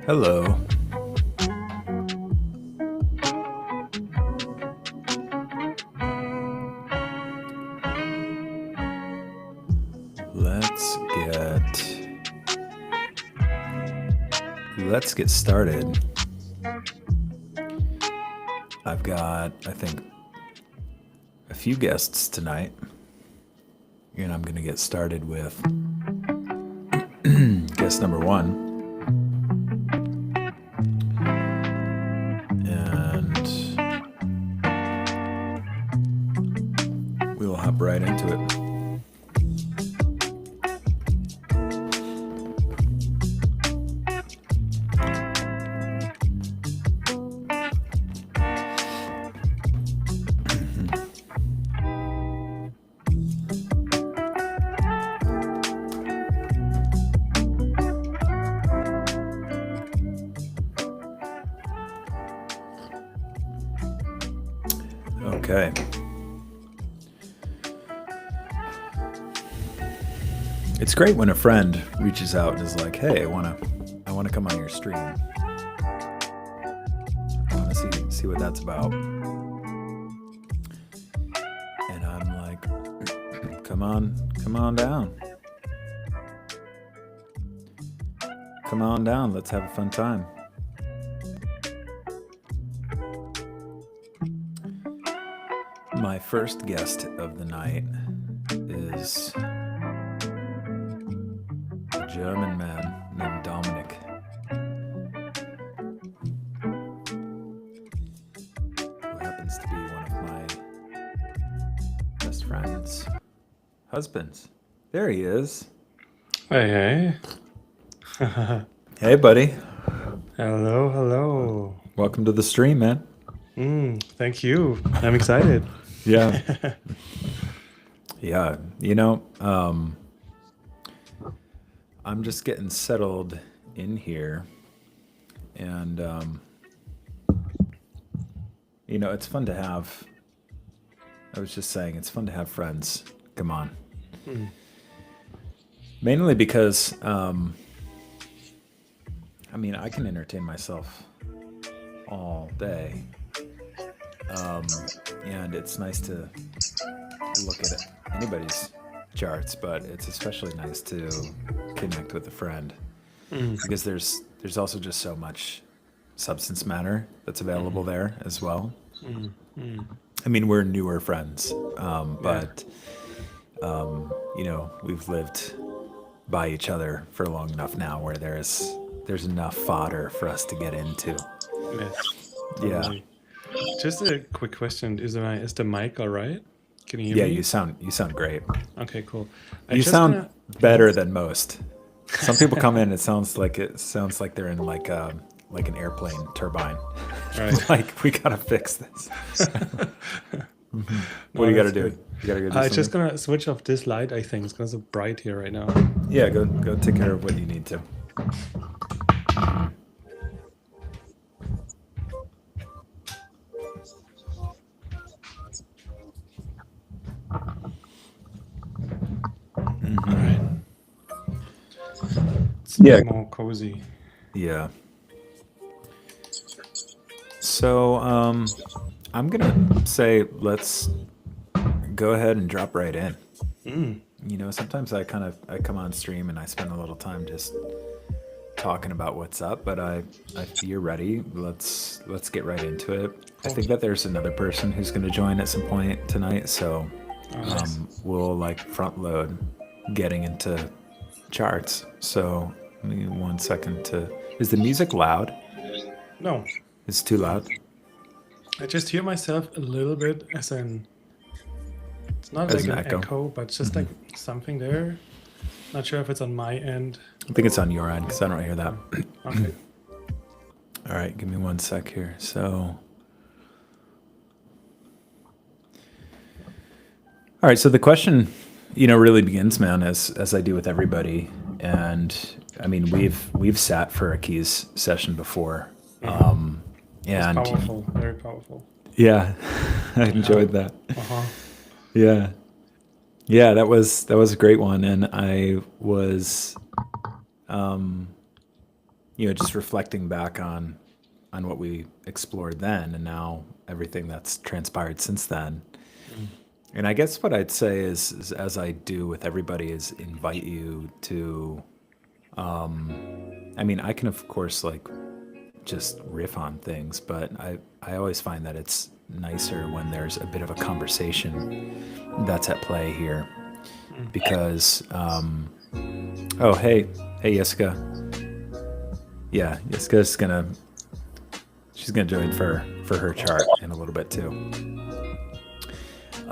Hello. Let's get started. I've got, I think, a few guests tonight, and I'm going to get started with guest number one. And we'll hop right into it. Okay. It's great when a friend reaches out and is like, "Hey, I want to come on your stream. I want to see what that's about." And I'm like, "Come on down. Come on down. Let's have a fun time." My first guest of the night is a German man named Dominic. Who happens to be one of my best friend's husbands. There he is. Hey. Hey, buddy. Hello. Welcome to the stream, man. Thank you. I'm excited. Yeah. Yeah. I'm just getting settled in here. And, it's fun to have, I was just saying, it's fun to have friends. Come on. Mainly because, I can entertain myself all day. And it's nice to look at anybody's charts, but it's especially nice to connect with a friend because there's also just so much substance matter that's available there as well. We're newer friends, but we've lived by each other for long enough now where there's enough fodder for us to get into. Yes. Yeah. Totally. Just a quick question: Is the mic all right? Can you hear Yeah, me? you sound great. Okay, cool. You sound better than most. Some people come in, it sounds like they're in like an airplane turbine. Right. Like, we gotta fix this. What do you gotta do? You gotta go do I'm something? just gonna switch off this light. I think it's gonna so bright here right now. Yeah, go take care of what you need to. It's more cozy. Yeah. So, I'm gonna say let's go ahead and drop right in. Sometimes I come on stream and I spend a little time just talking about what's up, but I you're ready. Let's get right into it. I think that there's another person who's going to join at some point tonight, so we'll front load getting into charts. So give me 1 second to. Is the music loud? No, It's too loud. I just hear myself a little bit as an. It's not As like an an echo. echo, but just like something there. Not sure if it's on my end. I think it's on your end because I don't hear that. Okay. All right, give me 1 sec here. So, all right. So the question, really begins, man, as I do with everybody. And we've sat for a keys session before, and It's powerful, very powerful. Yeah, I enjoyed that. Yeah, that was a great one, and I was just reflecting back on what we explored then, and now everything that's transpired since then. And I guess what I'd say is as I do with everybody, is invite you to. I mean, I can of course like just riff on things, but I always find that it's nicer when there's a bit of a conversation that's at play here, because oh hey Jessica, yeah, she's gonna join for her chart in a little bit too.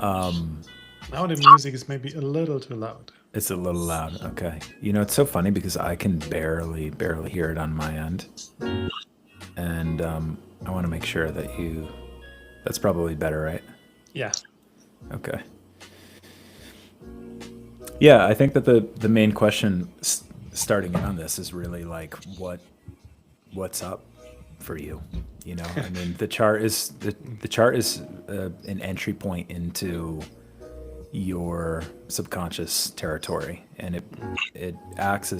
Now the music is maybe a little too loud. It's a little loud. Okay. It's so funny because I can barely hear it on my end, and I want to make sure that that's probably better, right? Yeah. Okay. Yeah, I think that the main question starting in on this is really like what's up for you. I mean, the chart is an entry point into your subconscious territory, and it acts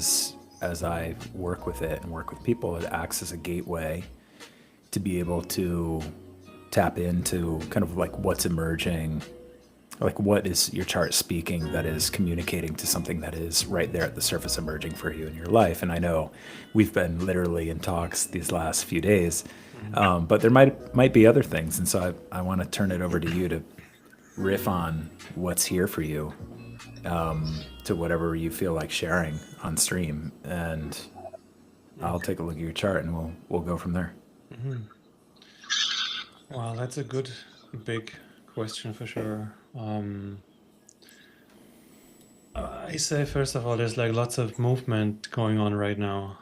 as I work with it and work with people, it acts as a gateway to be able to tap into kind of like what's emerging, like what is your chart speaking that is communicating to something that is right there at the surface emerging for you in your life. And I know we've been literally in talks these last few days, but there might be other things, and so I want to turn it over to you to riff on what's here for you, to whatever you feel like sharing on stream, and I'll take a look at your chart and we'll go from there. Well, that's a good big question for sure. I say first of all, there's like lots of movement going on right now.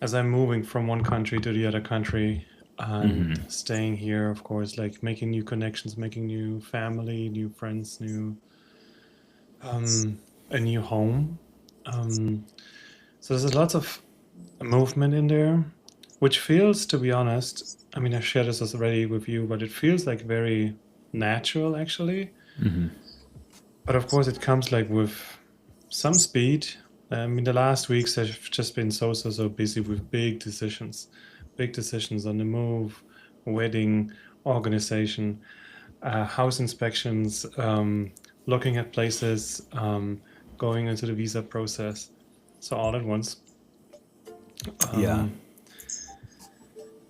As I'm moving from one country to the other country, and staying here, of course, like making new connections, making new family, new friends, a new home. So there's lots of movement in there, which feels, to be honest, I mean, I've shared this already with you, but it feels like very natural actually. But of course, it comes like with some speed. I mean, the last weeks have just been so busy with big decisions on the move, wedding, organization, house inspections, looking at places, going into the visa process. So all at once. Yeah.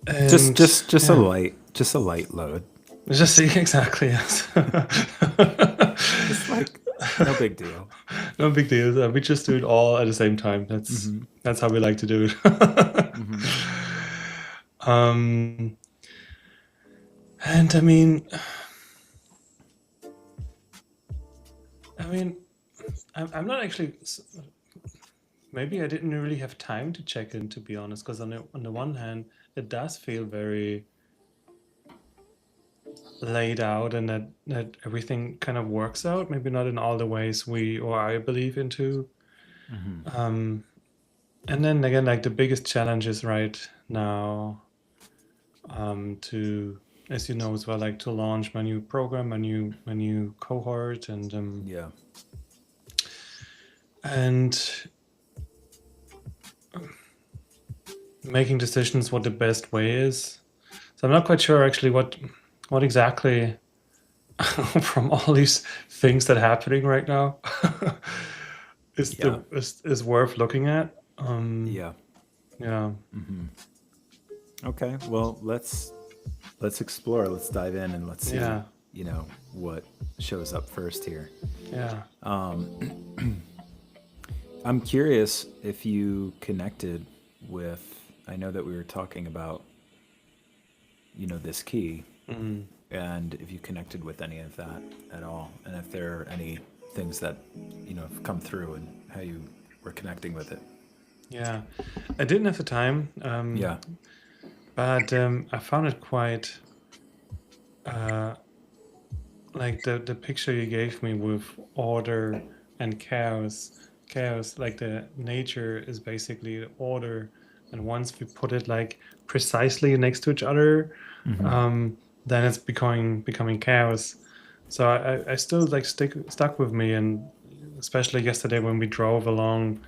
And Just yeah, a light load. just see exactly, yes. Just like no big deal. No big deal. We just do it all at the same time. That's how we like to do it. And I mean, I'm not actually. Maybe I didn't really have time to check in, to be honest, because on the one hand, it does feel very laid out, and that everything kind of works out. Maybe not in all the ways we or I believe into. Um, and then again, like the biggest challenge is right now, to, as you know as well, like to launch my new program, my new cohort, and Yeah. making decisions what the best way is. So I'm not quite sure actually what exactly from all these things that are happening right now Yeah. is worth looking at. Yeah. Yeah. Okay. Well, let's explore. Let's dive in and let's see. Yeah. What shows up first here. Yeah. I'm curious if you connected with. I know that we were talking about, this key, and if you connected with any of that at all, and if there are any things that have come through and how you were connecting with it. Yeah. I didn't have the time. Yeah. But I found it quite like the picture you gave me with order and chaos. Chaos, like the nature is basically order, and once we put it like precisely next to each other, then it's becoming chaos. So I still like stuck with me, and especially yesterday when we drove along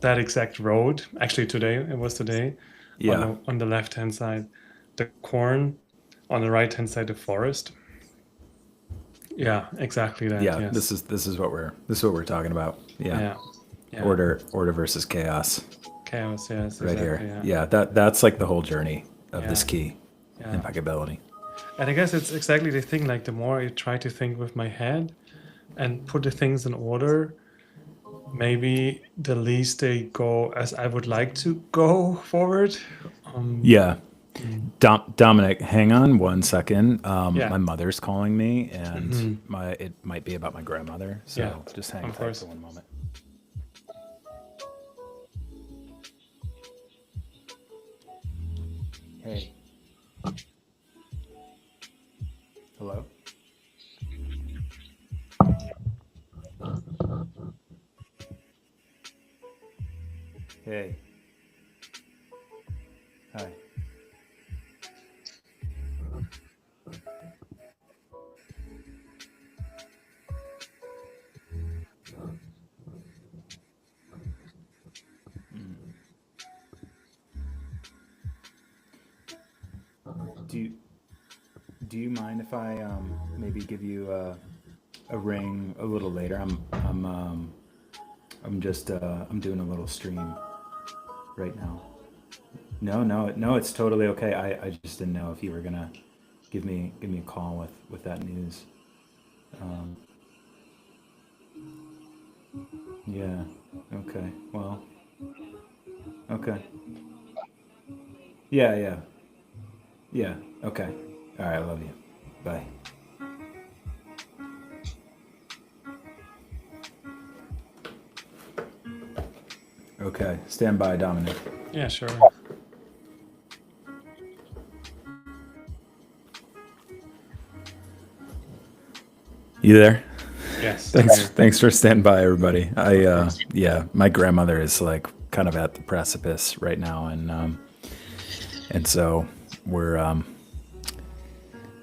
that exact road. Actually, today it was today. Yeah. On the left hand side, the corn. On the right hand side, the forest. Yeah, exactly that. Yeah. Yes. This is what we're talking about. Yeah. Yeah. Yeah. Order versus chaos. Chaos. Yes. Right Exactly. here. Yeah. Yeah. That's like the whole journey of this Yeah. key. Yeah. Impeccability. And I guess it's exactly the thing. Like the more I try to think with my head and put the things in order, maybe the least they go as I would like to go forward. Yeah. Mm. Dominic, hang on one second. Yeah. My mother's calling me, and Mhm. it might be about my grandmother. So Yeah, just hang of tight course. for one moment. Hey. Hello. Hey. Hi. Do you mind if I maybe give you a ring a little later? I'm just I'm doing a little stream right now. No, it's totally okay. I just didn't know if you were gonna give me a call with that news. Um, yeah. Okay. Well. Okay. Yeah. Yeah. Yeah. Okay. All right. I love you. Bye. Okay. Stand by, Dominic. Yeah, sure. You there? Yes. Thanks for standing by, everybody. Yeah, my grandmother is like kind of at the precipice right now, and so we're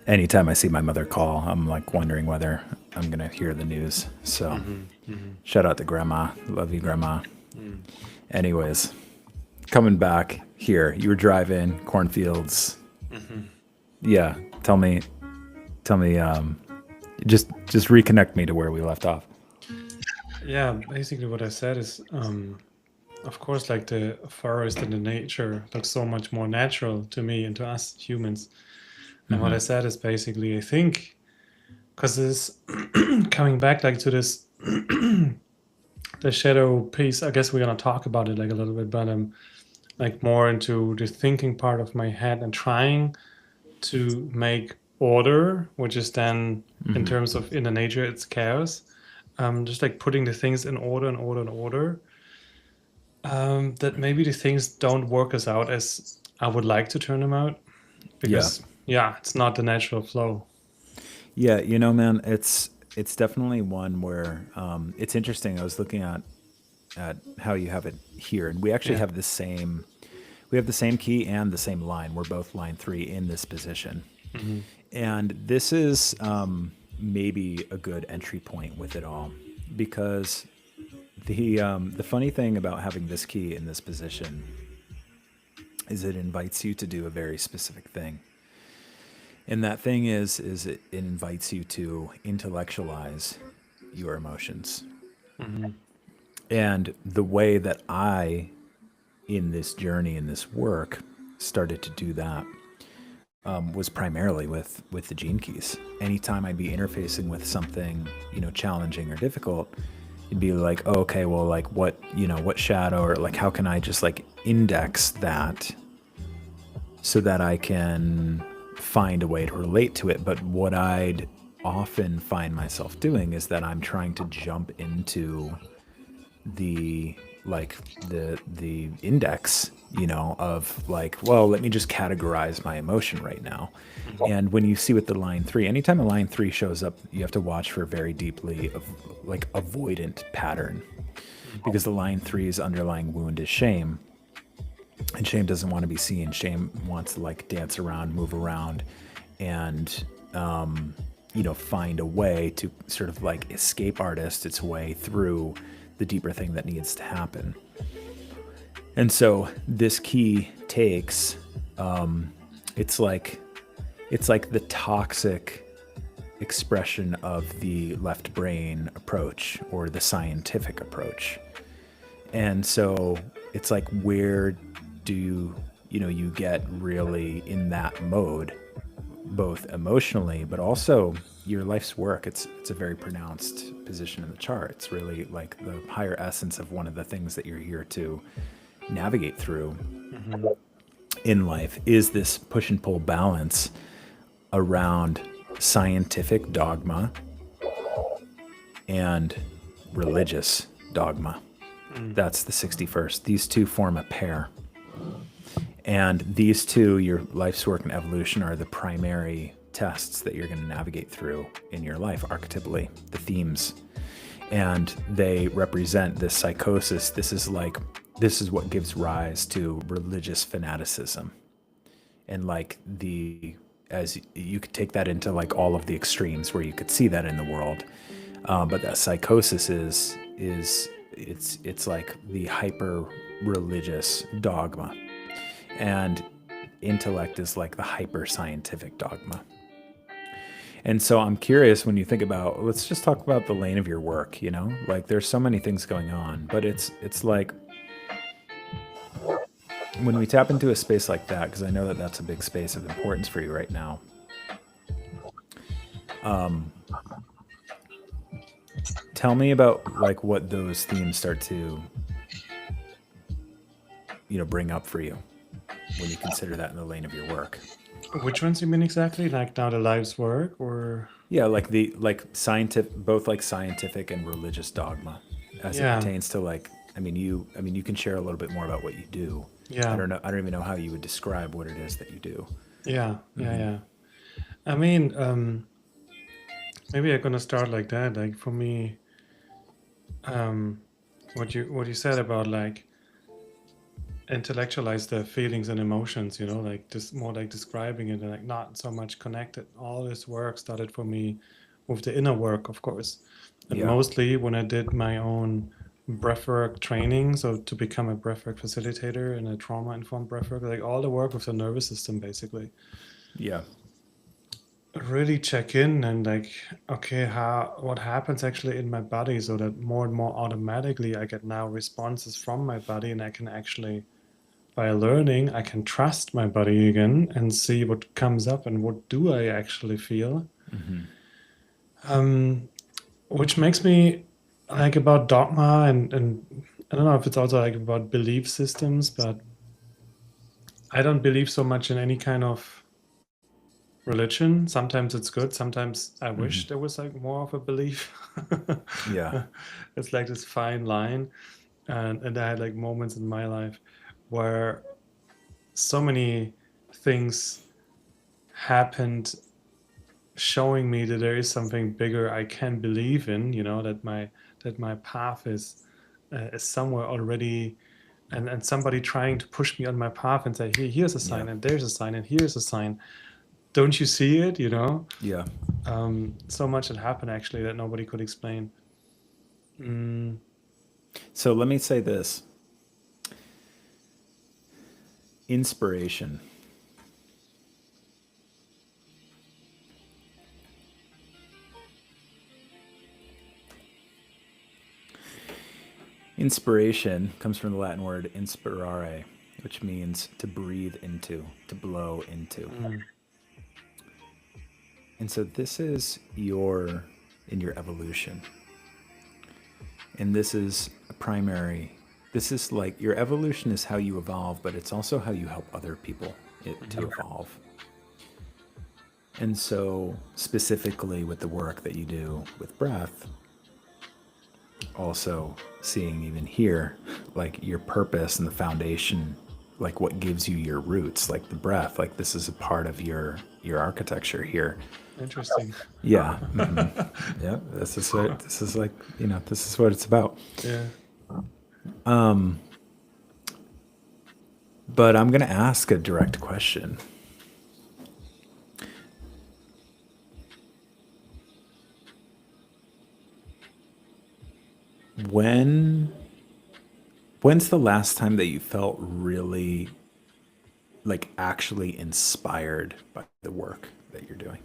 anytime I see my mother call, I'm like wondering whether I'm gonna hear the news. So shout out to Grandma. Love you, Grandma. Anyways, coming back here, you were driving cornfields. Yeah, tell me, just reconnect me to where we left off. Yeah, basically what I said is, of course, like the forest and the nature looks so much more natural to me and to us humans. And what I said is basically, I think, because this coming back like to this the shadow piece. I guess we're gonna talk about it like a little bit, but like more into the thinking part of my head and trying to make order, which is then in terms of in the nature, it's chaos. Just like putting the things in order and order and order. That maybe the things don't work as out as I would like to turn them out because yeah, it's not the natural flow. Yeah, you know, man, it's definitely one where it's interesting. I was looking at how you have it here, and we actually Yeah. have the same key and the same line. We're both line 3 in this position, and this is maybe a good entry point with it all, because the funny thing about having this key in this position is it invites you to do a very specific thing. And that thing is it invites you to intellectualize your emotions. And the way that I, in this journey, in this work, started to do that was primarily with the gene keys. Anytime I'd be interfacing with something, challenging or difficult, it'd be like, oh, okay, well, like what shadow, or like how can I just like index that so that I can find a way to relate to it. But what I'd often find myself doing is that I'm trying to jump into the index, of like, well, let me just categorize my emotion right now. And when you see with the line 3, anytime a line 3 shows up, you have to watch for a very deeply like avoidant pattern, because the line 3's underlying wound is shame. And shame doesn't want to be seen. Shame wants to like dance around, move around, and find a way to sort of like escape artist its way through the deeper thing that needs to happen. And so this key takes, it's like the toxic expression of the left brain approach or the scientific approach. And so it's like, where do you get really in that mode, both emotionally, but also your life's work. It's a very pronounced position in the chart. It's really like the higher essence of one of the things that you're here to navigate through in life is this push and pull balance around scientific dogma and religious dogma. That's the 61st. These two form a pair. And these two, your life's work and evolution, are the primary tests that you're going to navigate through in your life, archetypally, the themes. And they represent this psychosis. This is what gives rise to religious fanaticism. And as you could take that into like all of the extremes where you could see that in the world. But that psychosis it's like the hyper religious dogma. And intellect is like the hyper scientific dogma. And so I'm curious, when you think about, let's just talk about the lane of your work, like there's so many things going on, but it's like when we tap into a space like that, because I know that that's a big space of importance for you right now. Tell me about like what those themes start to, bring up for you when you consider that in the lane of your work. Which ones you mean exactly? Like now the life's work, or Yeah, like scientific, both like scientific and religious dogma, as it yeah, pertains to like, you can share a little bit more about what you do. I yeah, don't know. I don't even know how you would describe what it is that you do. yeah, yeah. I mean, maybe I'm gonna start like that. Like for me, what you said about like intellectualize the feelings and emotions, like just more like describing it and like not so much connected. All this work started for me with the inner work, of course, and Yeah. mostly when I did my own breathwork training, so to become a breathwork facilitator and a trauma-informed breathwork, like all the work with the nervous system, basically. Yeah. Really check in and like, okay, what happens actually in my body, so that more and more automatically I get now responses from my body, and I can actually, by learning, I can trust my body again and see what comes up and what do I actually feel. Which makes me like about dogma and I don't know if it's also like about belief systems, but I don't believe so much in any kind of religion. Sometimes it's good. Sometimes I wish there was like more of a belief. Yeah. It's like this fine line. And I had like moments in my life where so many things happened showing me that there is something bigger I can believe in, that my path is somewhere already, and somebody trying to push me on my path and say, here's a sign, Yeah. and there's a sign, and here's a sign. Don't you see it? Yeah. So much had happened actually that nobody could explain. So let me say this. Inspiration. Inspiration comes from the Latin word inspirare, which means to breathe into, to blow into. And so this is in your evolution. And this is like your evolution is how you evolve, but it's also how you help other people to evolve. And so specifically with the work that you do with breath, also seeing even here, like your purpose and the foundation, like what gives you your roots, like the breath, like this is a part of your architecture here. Interesting. Yeah. Yeah. This is what it's about. Yeah. But I'm going to ask a direct question. When When's the last time that you felt really like actually inspired by the work that you're doing?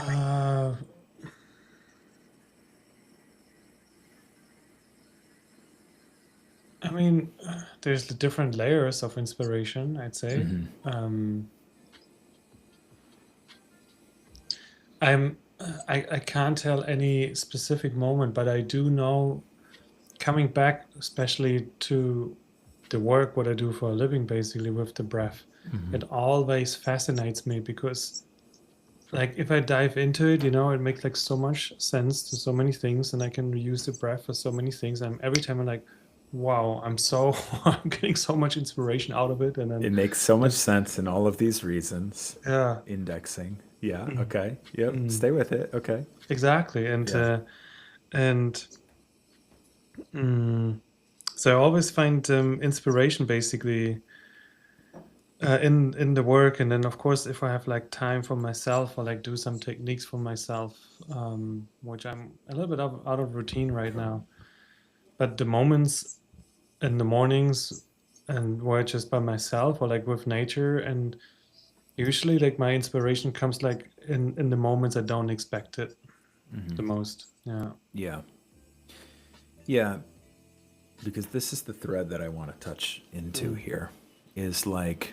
Uh, I mean, there's the different layers of inspiration, I'd say. Um, I can't tell any specific moment, but I do know coming back, especially to the work, what I do for a living, basically with the breath, it always fascinates me because, like, if I dive into it, it makes like so much sense to so many things, and I can use the breath for so many things. I'm every time I'm like, wow, I'm so I'm getting so much inspiration out of it, and then It makes so much just sense in all of these reasons. yeah, Indexing. Yeah. mm, Okay. Yep. mm, Stay with it. Okay. exactly, and Yeah. and mm, so I always find inspiration basically in the work, and then of course if I have like time for myself or like do some techniques for myself, which I'm a little bit out of routine right now. But the moments in the mornings and where just by myself or like with nature, and usually like my inspiration comes like in the moments I don't expect it the most. Yeah. Yeah. Yeah. Because this is the thread that I want to touch into Mm, here is like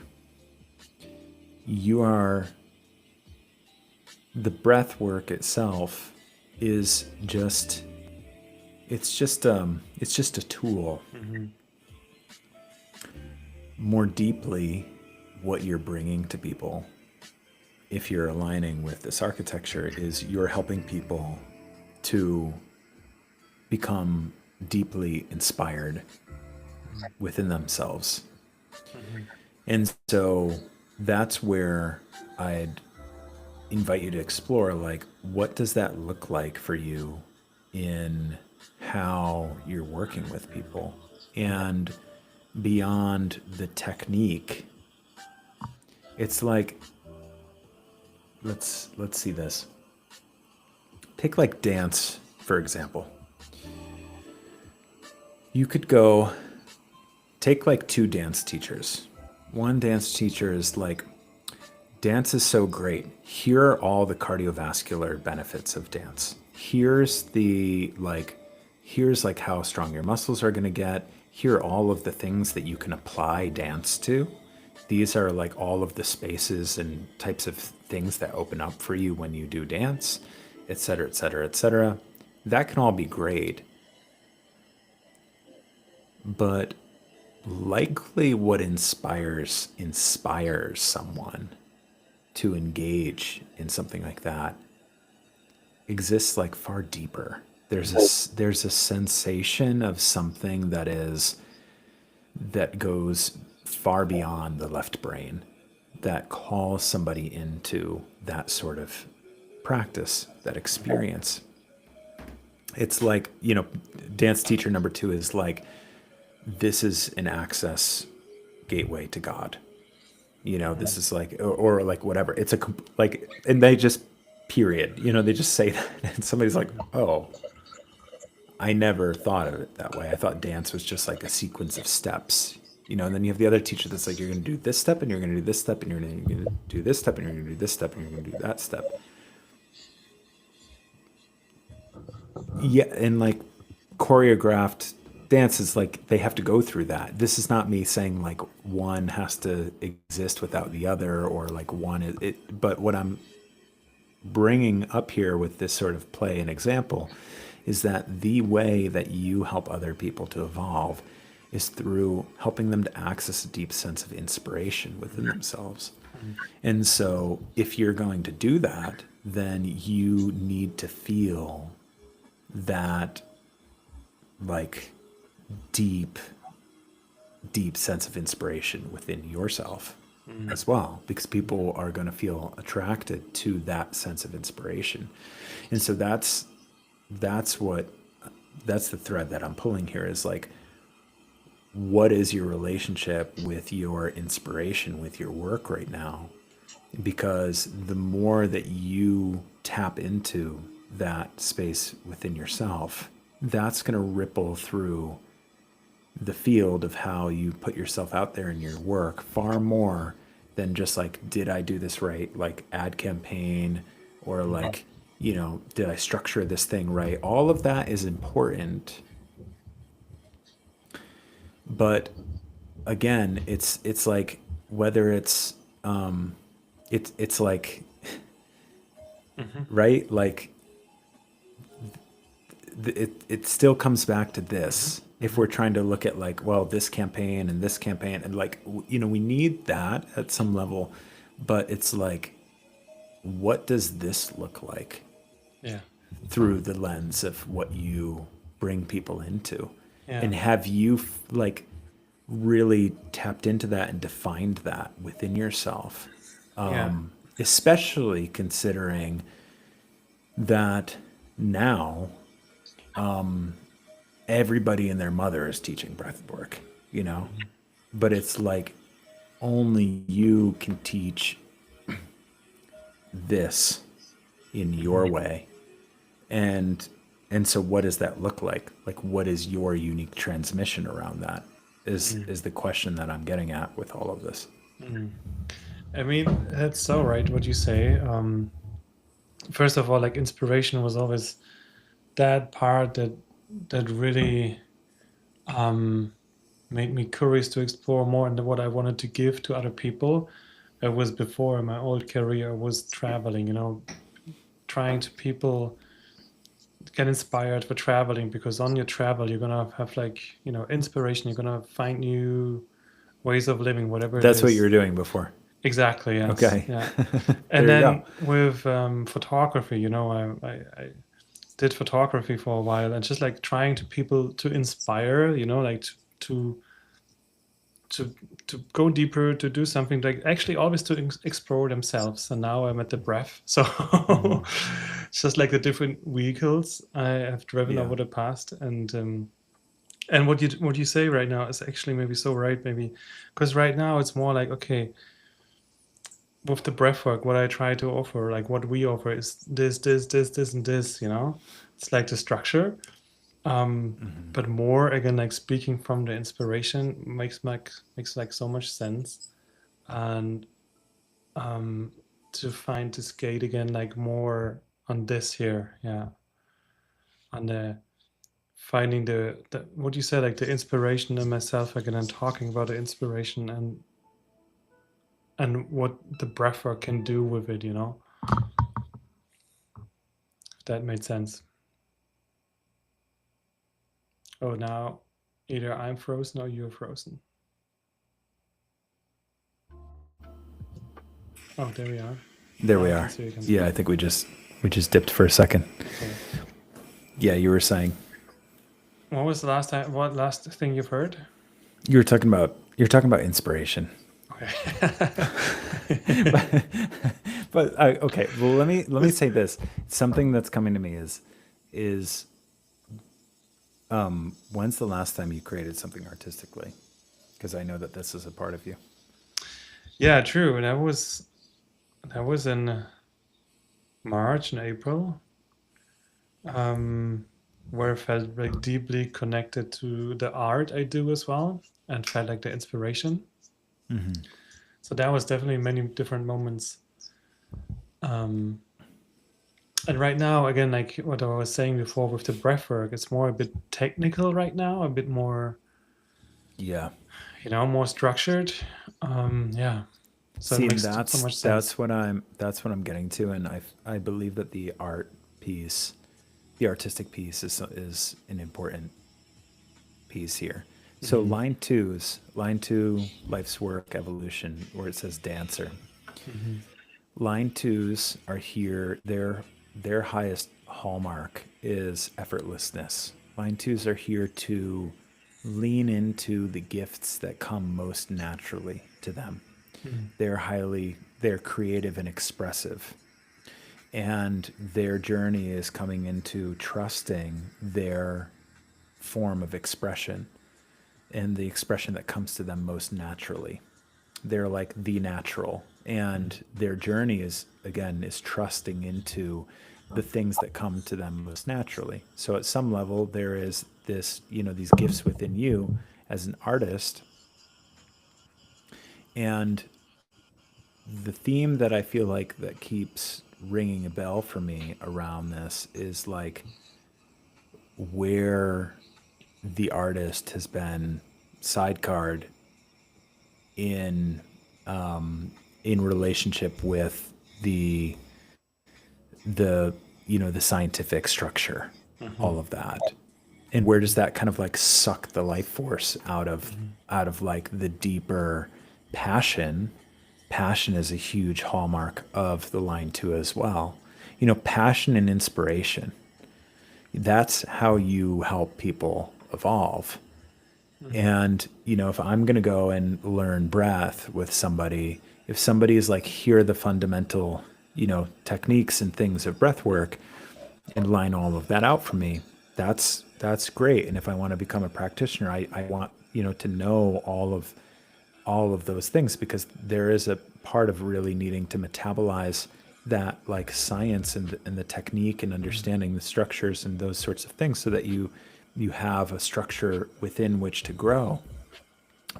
you are the breath work itself is just it's just a tool. mhm, More deeply, what you're bringing to people, if you're aligning with this architecture, is you're helping people to become deeply inspired within themselves. mhm, And so that's where I'd invite you to explore, like, what does that look like for you in how you're working with people? And beyond the technique, it's like, let's see this. Take like dance, for example. You could go take like two dance teachers. One dance teacher is like, dance is so great. Here are all the cardiovascular benefits of dance. Here's like how strong your muscles are going to get. Here are all of the things that you can apply dance to. These are like all of the spaces and types of things that open up for you when you do dance, et cetera, et cetera, et cetera. That can all be great. But likely what inspires someone to engage in something like that exists like far deeper. There's a sensation of something that goes far beyond the left brain, that calls somebody into that sort of practice, that experience. It's like, dance teacher number two is like, this is an access gateway to God. This is like, or like whatever. It's like, and they just, period. They just say that, and somebody's like, oh, I never thought of it that way. I thought dance was just like a sequence of steps. And then you have the other teacher that's like, you're going to do this step, and you're going to do this step, and you're going to do this step, and you're going to do this step, and you're going to do that step. Yeah, and like choreographed dance is like they have to go through that. This is not me saying like one has to exist without the other, or like one is it. But what I'm bringing up here with this sort of play and example is that the way that you help other people to evolve is through helping them to access a deep sense of inspiration within themselves. And so if you're going to do that, then you need to feel that like deep sense of inspiration within yourself as well, because people are going to feel attracted to that sense of inspiration. And so that's the thread that I'm pulling here, is like, what is your relationship with your inspiration, with your work right now? Because the more that you tap into that space within yourself, that's going to ripple through the field of how you put yourself out there in your work far more than just like, did I do this right? Like ad campaign or like, did I structure this thing right? All of that is important. But again, it's like whether it's like, right? Like it still comes back to this. If we're trying to look at like, well, this campaign and this campaign and like, we need that at some level, but it's like, what does this look like Yeah. through the lens of what you bring people into? Yeah. And have you like really tapped into that and defined that within yourself? Yeah. Especially considering that now everybody and their mother is teaching breath work, but it's like only you can teach this in your way. And so what does that look like? Like, what is your unique transmission around that is the question that I'm getting at with all of this. I mean, that's so right what you say. First of all, like inspiration was always that part that really made me curious to explore more into what I wanted to give to other people. It was before in my old career was traveling, trying to people get inspired for traveling, because on your travel you're gonna have like, inspiration, you're gonna find new ways of living, whatever it That's what you is. were doing before. Exactly, yes. Okay. Yeah. There And you then go. with photography, I did photography for a while, and just like trying to people to inspire, like to to to go deeper, to do something, like actually always to explore themselves. And now I'm at the breath, so it's just like the different vehicles I have driven Yeah. over the past. And what you say right now is actually maybe so right, maybe because right now it's more like, okay, with the breathwork, what I try to offer, like what we offer, is this, and this. It's like the structure, but more again, like speaking from the inspiration makes like so much sense. And to find this gate again, like more on this here, yeah, on the finding the what you said, like the inspiration in myself again, and talking about the inspiration and what the breathwork can do with it, if that made sense. Oh, now either I'm frozen or you're frozen. Oh, there we are. There Now we I can are. see you again. Yeah, I think we just dipped for a second. Okay. Yeah, you were saying What was the last time? What last thing you've heard? you're talking about inspiration. Okay. But okay, well let me say this. Something that's coming to me is when's the last time you created something artistically? Because I know that this is a part of you. Yeah, true. And that was in March and April, where I felt like deeply connected to the art I do as well, and felt like the inspiration. So that was definitely many different moments. Um, and right now, again, like what I was saying before with the breathwork, it's more a bit technical right now, a bit more, Yeah. more structured. Yeah. So See, it and makes so much sense. that's what I'm getting to, and I believe that the artistic piece is an important piece here. So line two, life's work, evolution, where it says dancer. Line twos are here. Their highest hallmark is effortlessness. Line twos are here to lean into the gifts that come most naturally to them. They're creative and expressive. And their journey is coming into trusting their form of expression and the expression that comes to them most naturally. They're like the natural. And their journey is trusting into the things that come to them most naturally. So at some level, there is this, these gifts within you as an artist. And the theme that I feel like that keeps ringing a bell for me around this is like where the artist has been sidecarred in in relationship with the the scientific structure, all of that. And where does that kind of like suck the life force out of like the deeper passion? Passion is a huge hallmark of the line two as well. Passion and inspiration. That's how you help people evolve. And, if I'm going to go and learn breath with somebody, if somebody is like, here are the fundamental, techniques and things of breath work and line all of that out for me, that's great. And if I want to become a practitioner, I want, to know all of those things, because there is a part of really needing to metabolize that like science and the technique and understanding the structures and those sorts of things so that you have a structure within which to grow.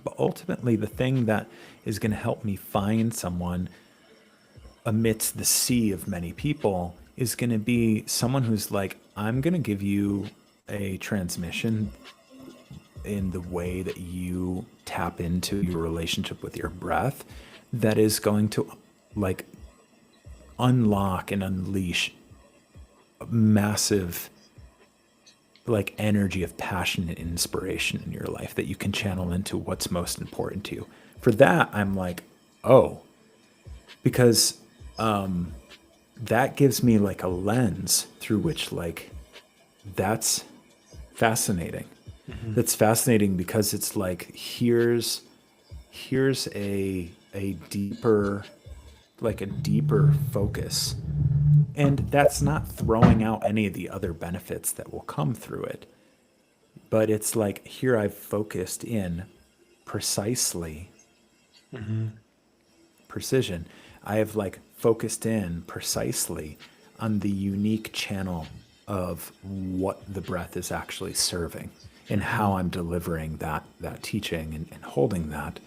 But ultimately, the thing that is going to help me find someone amidst the sea of many people is going to be someone who's like, I'm going to give you a transmission in the way that you tap into your relationship with your breath that is going to like unlock and unleash a massive like energy of passion and inspiration in your life that you can channel into what's most important to you. For that, I'm like, oh, because that gives me like a lens through which like that's fascinating. That's fascinating because it's like here's a deeper, like a deeper focus. And that's not throwing out any of the other benefits that will come through it. But it's like here I've focused in precisely precision. I have like focused in precisely on the unique channel of what the breath is actually serving and how I'm delivering that teaching and holding that.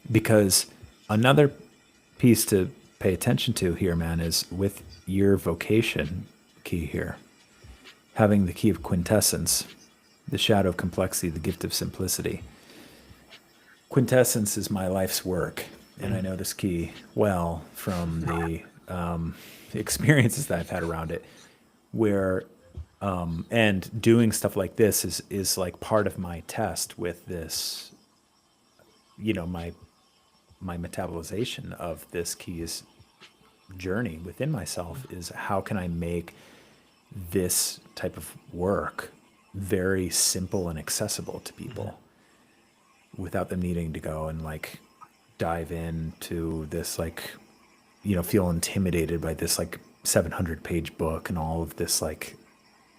Because another piece to pay attention to here, man, is with your vocation key here, having the key of quintessence, the shadow of complexity, the gift of simplicity. Quintessence is my life's work, and I know this key well from the experiences that I've had around it, where and doing stuff like this is like part of my test with this, my metabolization of this key's journey within myself is how can I make this type of work very simple and accessible to people without them needing to go and like dive into this like, feel intimidated by this like 700-page book and all of this like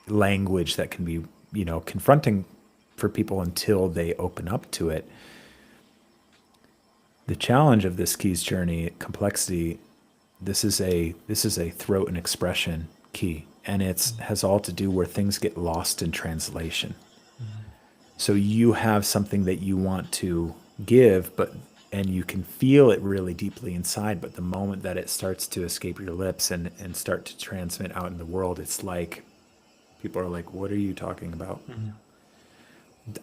language that can be, confronting for people until they open up to it. The challenge of this key's journey, complexity, this is a throat and expression key, and it's has all to do where things get lost in translation. So you have something that you want to give, and you can feel it really deeply inside, but the moment that it starts to escape your lips and start to transmit out in the world, it's like people are like, what are you talking about?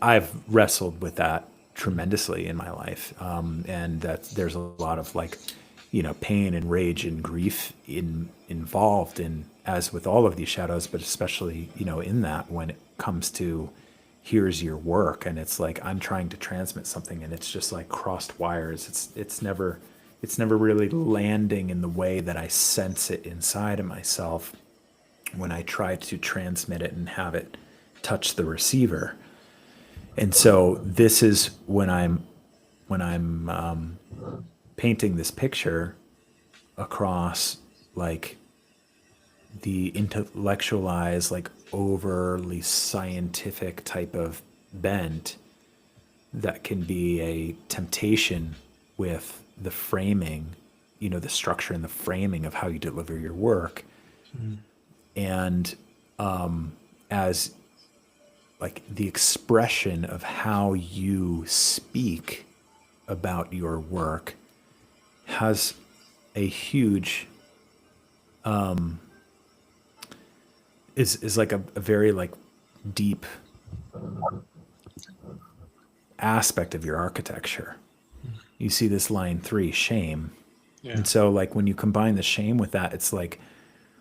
I've wrestled with that tremendously in my life, and that there's a lot of like, pain and rage and grief involved in, as with all of these shadows, but especially, in that when it comes to here's your work, and it's like I'm trying to transmit something and it's just like crossed wires. It's never really landing in the way that I sense it inside of myself when I try to transmit it and have it touch the receiver. And so this is when I'm painting this picture across like the intellectualized, like overly scientific type of bent that can be a temptation with the framing, the structure and the framing of how you deliver your work. And as like the expression of how you speak about your work has a huge is like a very like deep aspect of your architecture. You see this line 3, shame. Yeah. And so like when you combine the shame with that, it's like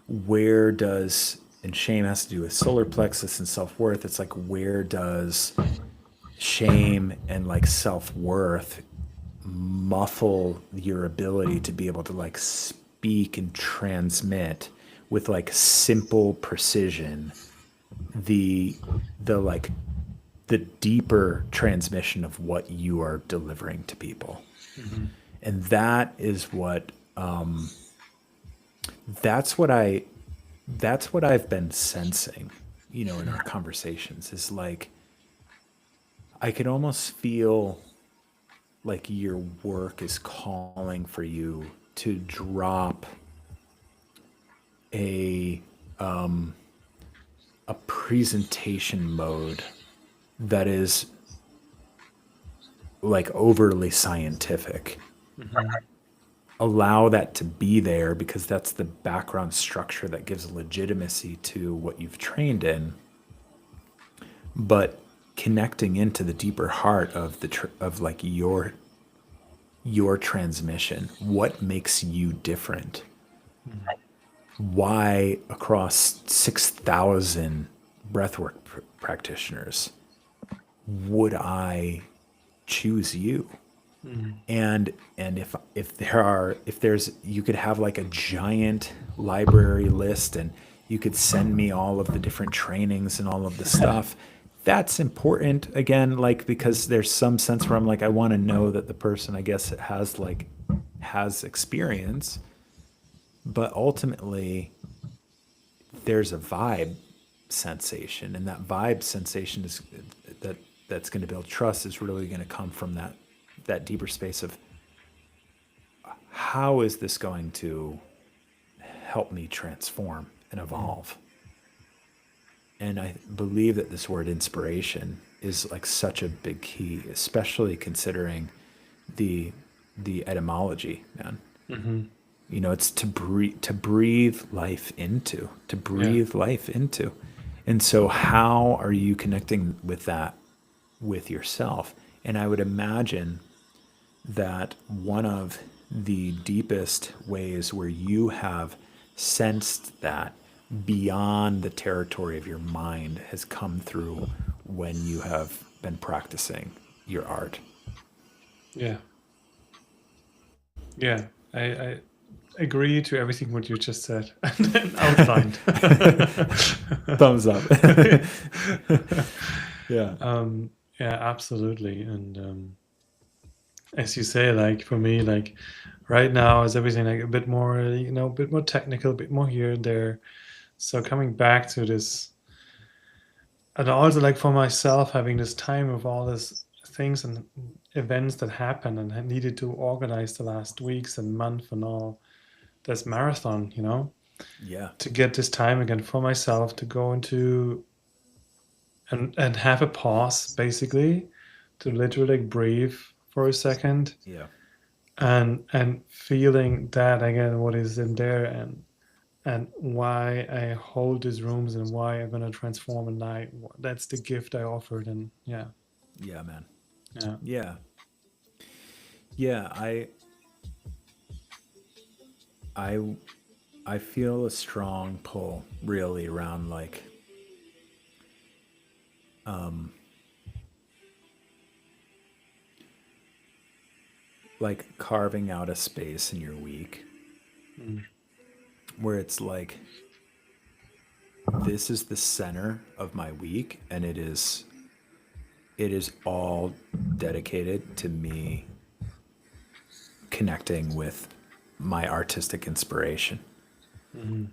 where does, and shame has to do with solar plexus and self-worth. It's like where does shame and like self-worth muffle your ability to be able to like speak and transmit with like simple precision the like the deeper transmission of what you are delivering to people. And that is what that's what I've been sensing, you know, in our conversations is like I could almost feel like your work is calling for you to drop a presentation mode that is like overly scientific. Allow that to be there because that's the background structure that gives legitimacy to what you've trained in. But connecting into the deeper heart of of like your transmission, what makes you different? Why across 6,000 breathwork practitioners would I choose you? And if there's you could have like a giant library list and you could send me all of the different trainings and all of the stuff. That's important again, like because there's some sense where I'm like I want to know that the person I guess has experience, but ultimately there's a vibe sensation, and that vibe sensation is that's going to build trust is really going to come from that deeper space of how is this going to help me transform and evolve. And I believe that this word inspiration is like such a big key, especially considering the etymology, man. You know, it's to breathe life into, life into. And so how are you connecting with that with yourself? And I would imagine that one of the deepest ways where you have sensed that beyond the territory of your mind has come through when you have been practicing your art. Yeah. Yeah. I agree to everything what you just said and then outlined. Thumbs up. Yeah. Yeah, absolutely. And as you say, like for me, like right now is everything like a bit more, a bit more technical, a bit more here and there. So coming back to this, and also like for myself, having this time of all these things and events that happened and I needed to organize the last weeks and month and all this marathon, Yeah. to get this time again for myself to go into and have a pause, basically, to literally breathe for a second Yeah. and feeling that again, what is in there and why I hold these rooms and why I'm gonna transform a night. That's the gift I offered, and yeah, Yeah, man. yeah, Yeah. Yeah. I feel a strong pull really around like carving out a space in your week where it's like this is the center of my week and it is all dedicated to me connecting with my artistic inspiration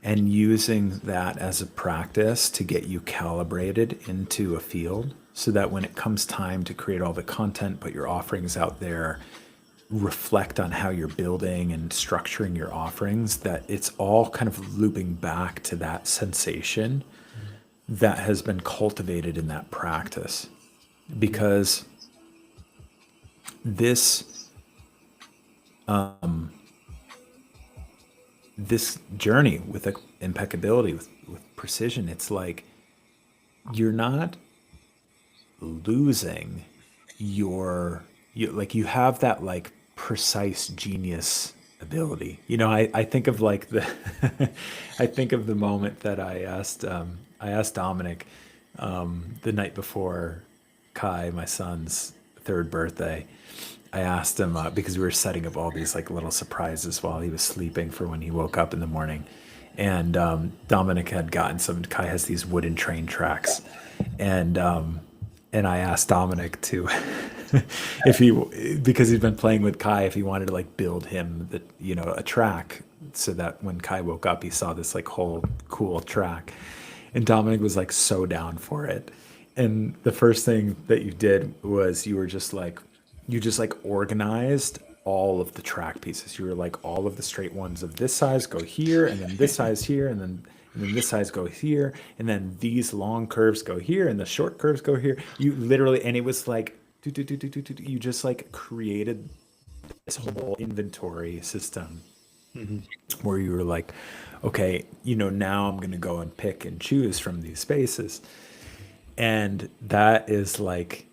and using that as a practice to get you calibrated into a field so that when it comes time to create all the content, put your offerings out there, reflect on how you're building and structuring your offerings, that it's all kind of looping back to that sensation that has been cultivated in that practice. Because this this journey with impeccability, with precision, it's like you're not losing you have that like precise genius ability. I think of like the I think of the moment that I asked Dominic the night before Kai, my son's third birthday. I asked him because we were setting up all these like little surprises while he was sleeping for when he woke up in the morning. And Dominic had gotten Kai has these wooden train tracks, and I asked Dominic to if he because he'd been playing with Kai, if he wanted to like build him a track so that when Kai woke up he saw this like whole cool track. And Dominic was like so down for it. And the first thing that you did was you just like organized all of the track pieces. You were like, all of the straight ones of this size go here, and then this size here, and then this size go here, and then these long curves go here, and the short curves go here. You literally, and it was like, you just like created this whole inventory system where you were like, okay, now I'm going to go and pick and choose from these spaces. And that is like,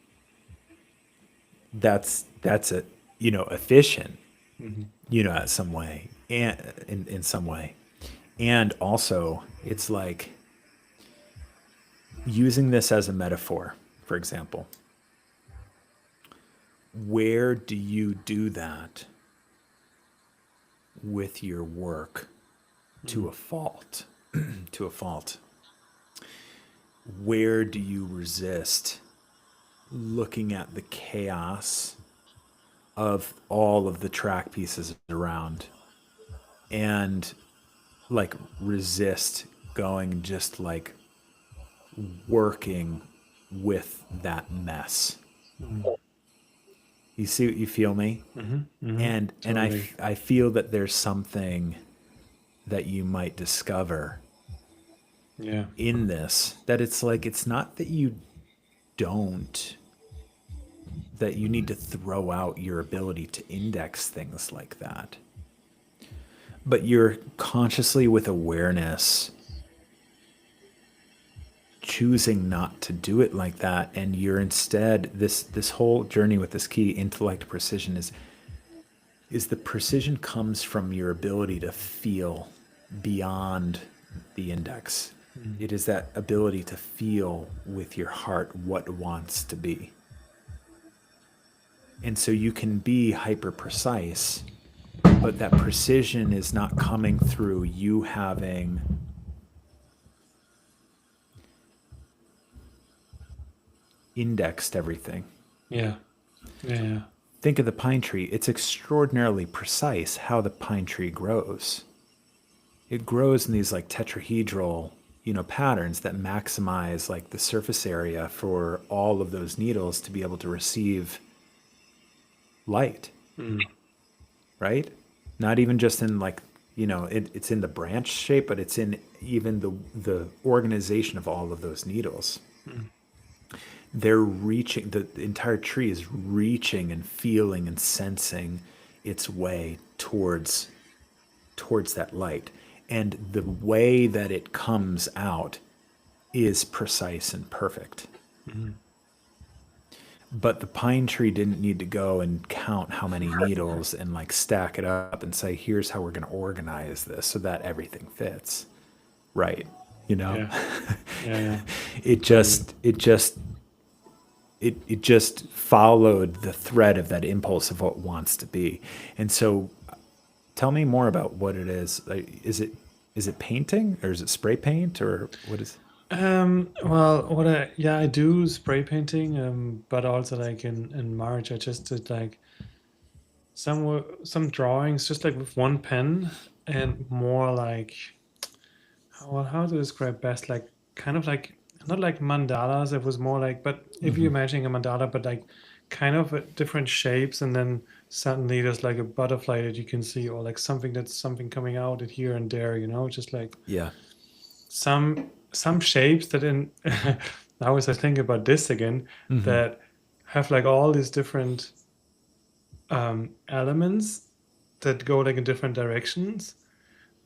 that's it, efficient, at some way, and in some way. And also it's like using this as a metaphor, for example. Where do you do that with your work to a fault? To a fault. Where do you resist looking at the chaos of all of the track pieces around and like resist going just like working with that mess? You feel me? And Totally. I feel that there's something that you might discover Yeah. in this, that it's like, it's not that you don't that you need to throw out your ability to index things like that, but you're consciously, with awareness, choosing not to do it like that. And you're instead, this whole journey with this key, intellect precision, is the precision comes from your ability to feel beyond the index. It is that ability to feel with your heart what wants to be. And so you can be hyper precise, but that precision is not coming through you having indexed everything. Yeah. Yeah. Think of the pine tree. It's extraordinarily precise how the pine tree grows. It grows in these like tetrahedral, patterns that maximize like the surface area for all of those needles to be able to receive light. Right? Not even just in like, it's in the branch shape, but it's in even the organization of all of those needles. They're reaching, the entire tree is reaching and feeling and sensing its way towards that light. And the way that it comes out is precise and perfect. But the pine tree didn't need to go and count how many needles and like stack it up and say, here's how we're going to organize this so that everything fits. Right. Yeah. Yeah. It just followed the thread of that impulse of what it wants to be. And so tell me more about what it is. Like, is it painting, or is it spray paint, or what is? Well, I do spray painting, but also like in March, I just did like some drawings, just like with one pen, and more like, how to describe best, like kind of like, not like mandalas. It was more like, but if you imagine a mandala, but like kind of different shapes, and then suddenly there's like a butterfly that you can see, or like something coming out at here and there, just like Yeah. some shapes that in now as I think about this again, Hmm. that have like all these different elements that go like in different directions.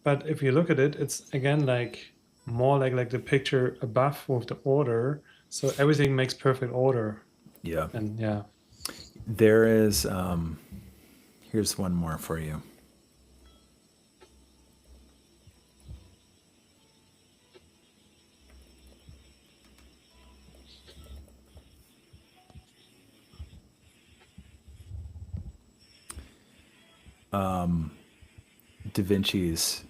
But if you look at it, it's again like more like the picture above with the order. So everything makes perfect order. Yeah. And yeah. There is, here's one more for you. Da Vinci's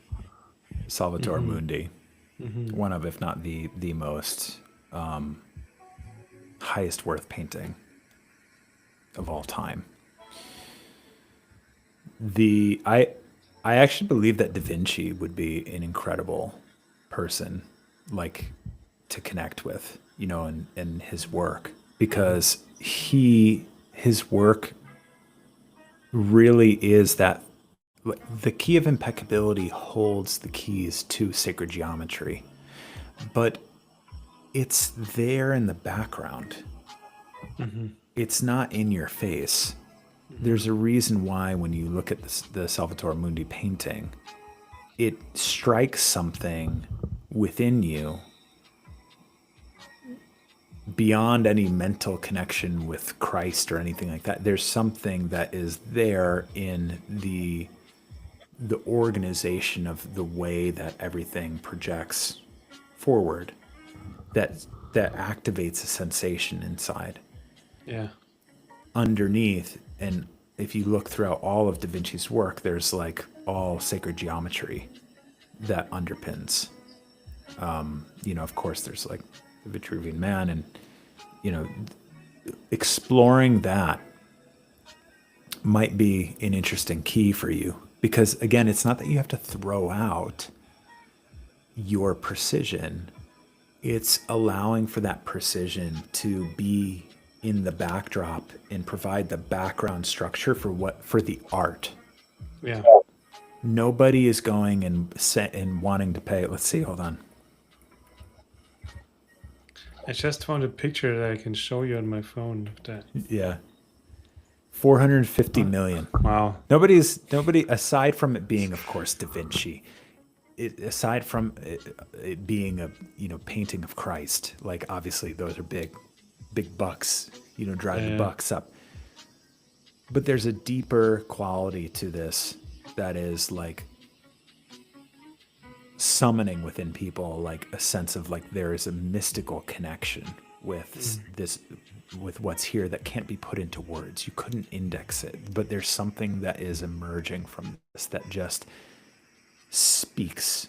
Salvator Mundi, one of, if not the most highest worth painting of all time. I actually believe that Da Vinci would be an incredible person, like, to connect with, in his work, because his work really is that the key of impeccability holds the keys to sacred geometry, but it's there in the background. It's not in your face. There's a reason why when you look at the Salvator Mundi painting, it strikes something within you beyond any mental connection with Christ or anything like that. There's something that is there in the organization of the way that everything projects forward that activates a sensation inside. Yeah. Underneath, and if you look throughout all of Da Vinci's work, there's like all sacred geometry that underpins. Of course, there's like the Vitruvian Man, and exploring that might be an interesting key for you, because again, it's not that you have to throw out your precision. It's allowing for that precision to be in the backdrop and provide the background structure for the art. Yeah. Nobody is going and wanting to pay. Let's see. Hold on. I just found a picture that I can show you on my phone of that. Yeah. 450 million. Wow. Nobody aside from it being, of course, Da Vinci. Aside from it being a painting of Christ, like obviously those are big bucks, drive the bucks up. But there's a deeper quality to this that is like summoning within people, like a sense of like there is a mystical connection with this, with what's here that can't be put into words. You couldn't index it, but there's something that is emerging from this that just speaks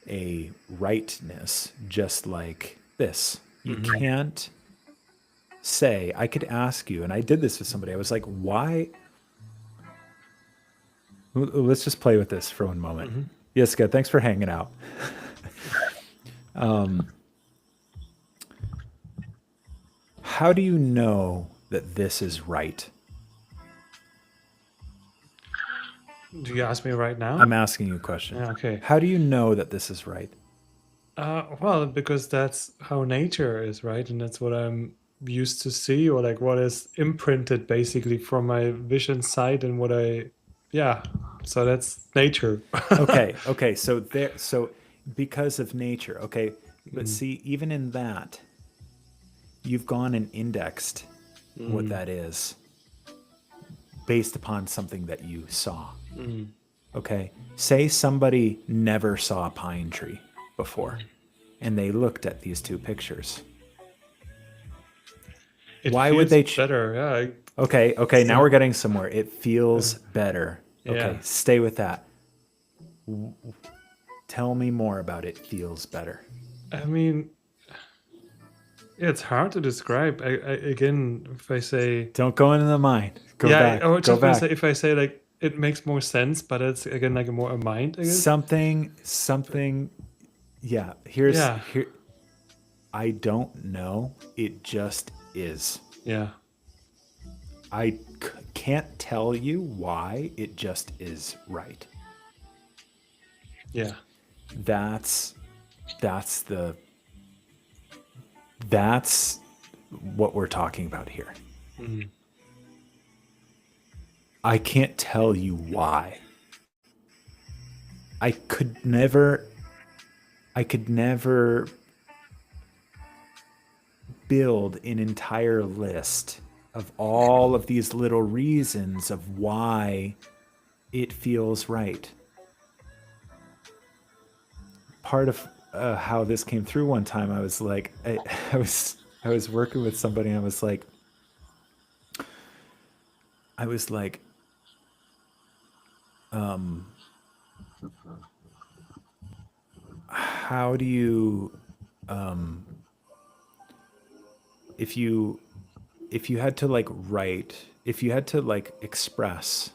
a rightness, just like this. You can't say, I could ask you, and I did this with somebody. I was like, why? Let's just play with this for one moment. Jessica, thanks for hanging out. How do you know that this is right? Do you ask me right now? I'm asking you a question. Yeah, okay. How do you know that this is right? Well, because that's how nature is, right? And that's what I'm used to see, or like what is imprinted basically from my vision sight and so that's nature. Okay. So because of nature, okay. But see, even in that, you've gone and indexed what that is based upon something that you saw. Okay. Say somebody never saw a pine tree before and they looked at these two pictures. Why would they better? Yeah. Okay. Now we're getting somewhere. It feels better. Okay. Yeah. Stay with that. Tell me more about it. Feels better. I mean, it's hard to describe. Again, if I say, Don't go into the mind. Go back. I was Go just gonna back. say, if I say like it makes more sense, but it's again like more a mind, I guess. Something. Yeah. Here. Yeah. I don't know. It just is. Yeah. can't tell you why, it just is right. Yeah. That's that's the that's what we're talking about here. I can't tell you why. I could never build an entire list of all of these little reasons of why it feels right. Part of how this came through one time, I was like, I was working with somebody, and I was like, how do you, if you had to like write, if you had to like express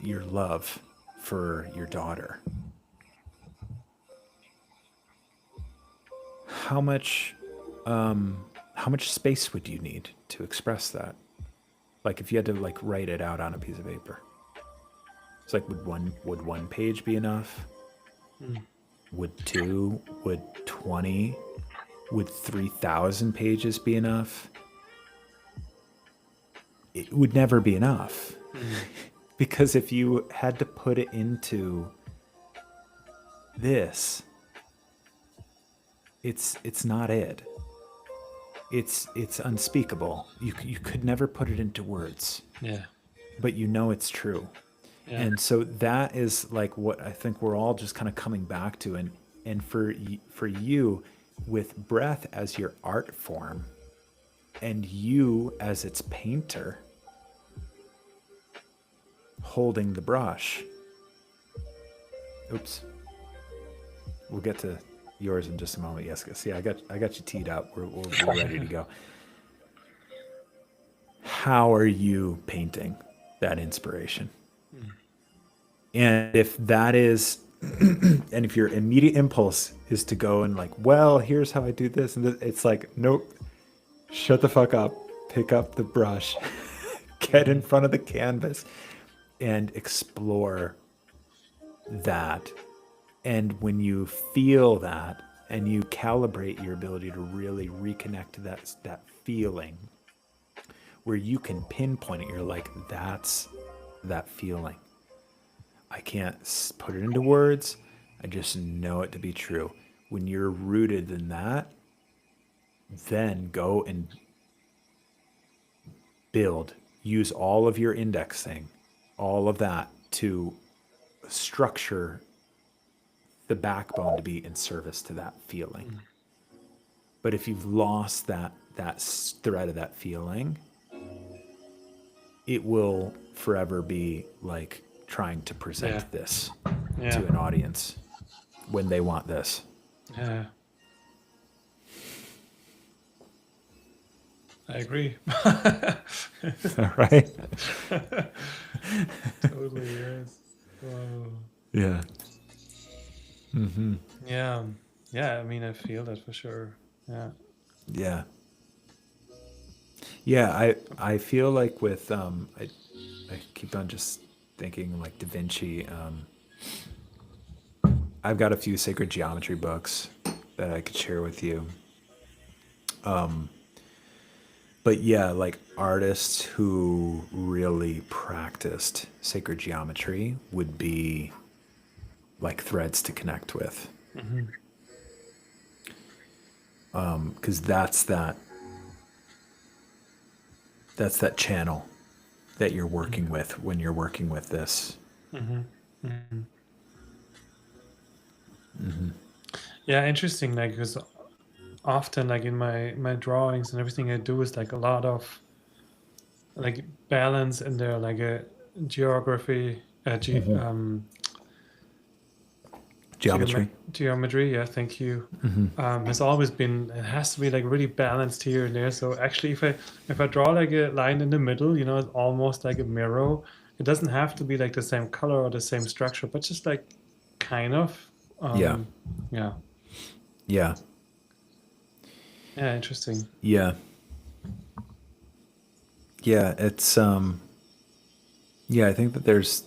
your love for your daughter, how much space would you need to express that? Like if you had to like write it out on a piece of paper, it's like, would one page be enough? Would 2? Would 20? Would 3,000 pages be enough? It would never be enough. Because if you had to put it into this, it's not it. It's unspeakable. You could never put it into words. Yeah. But you know it's true. Yeah. And so that is like what I think we're all just kind of coming back to. And for you, with breath as your art form and you as its painter holding the brush. Oops. We'll get to yours in just a moment. Yes, see, I got you teed up. We're ready to go. How are you painting that inspiration? And if that is, and if your immediate impulse is to go and like, well, here's how I do this, and it's like, nope, shut the fuck up, pick up the brush, get in front of the canvas, and explore that. And when you feel that, and you calibrate your ability to really reconnect to that feeling, where you can pinpoint it, you're like, that's that feeling. I can't put it into words. I just know it to be true. When you're rooted in that, then go and build. Use all of your indexing, all of that to structure the backbone to be in service to that feeling. But if you've lost that thread of that feeling, it will forever be like trying to present this to an audience when they want this. Yeah. I agree. Right? Totally, yes. Whoa. Yeah. Yeah. Yeah, I mean, I feel that for sure. Yeah. Yeah. Yeah, I feel like with I keep on just thinking like Da Vinci. I've got a few sacred geometry books that I could share with you. But yeah, like artists who really practiced sacred geometry would be like threads to connect with. Because that's that channel that you're working with when you're working with this. Yeah, interesting. Like, because often, like in my drawings and everything I do is like a lot of like balance in there, like a geography, Geometry. geometry. Yeah, thank you. Has always been. It has to be like really balanced here and there. So actually, if I draw like a line in the middle, it's almost like a mirror. It doesn't have to be like the same color or the same structure, but just like kind of. Yeah. Yeah. Yeah. Yeah. Interesting. Yeah. Yeah. It's Yeah, I think that there's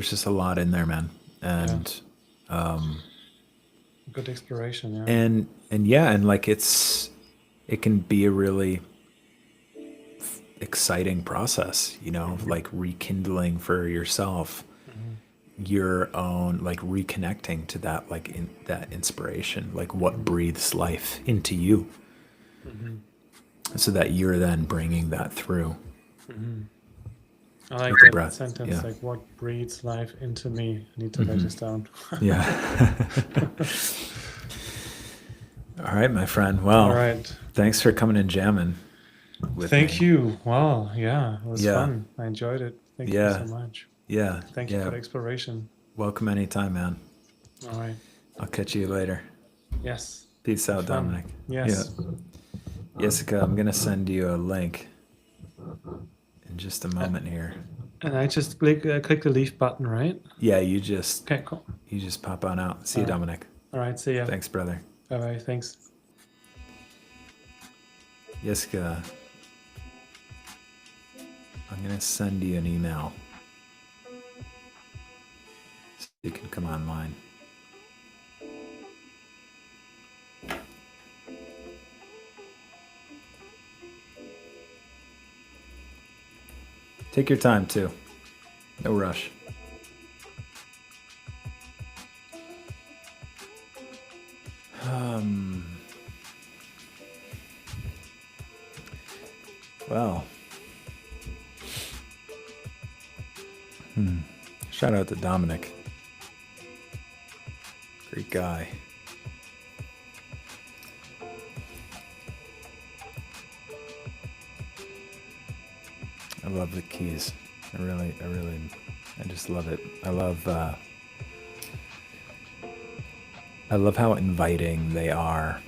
just a lot in there, man. Yeah, And good exploration. Yeah. and yeah, and like it can be a really exciting process, you know, Hmm. like rekindling for yourself Hmm. your own, like reconnecting to that, like in that inspiration, like what Hmm. breathes life into you, Hmm. so that you're then bringing that through Hmm. I like with the that breath. sentence. Yeah. Like, what breathes life into me? I need to write this down. Yeah. All right, my friend. All Well, right. thanks for coming and jamming with Thank me. you. Wow. Yeah, it was Yeah. fun. I enjoyed it. Thank you Yeah. so much. Yeah. Thank you for Yeah. the exploration. Welcome anytime, man. All right. I'll catch you later. Yes. Peace Have out, fun. Dominic. Yeah. Yes. Jessica, I'm going to send you a link in just a Uh, moment here. And I just click the leave button, right? Yeah, Okay, cool. you just pop on out. See All you, right. Dominic. All right. See ya. Thanks, brother. Bye bye. Thanks. Jessica, I'm going to send you an email so you can come online. Take your time, too. No rush. Well, shout out to Dominic. Great guy. I love the keys. I just love it. I love how inviting they are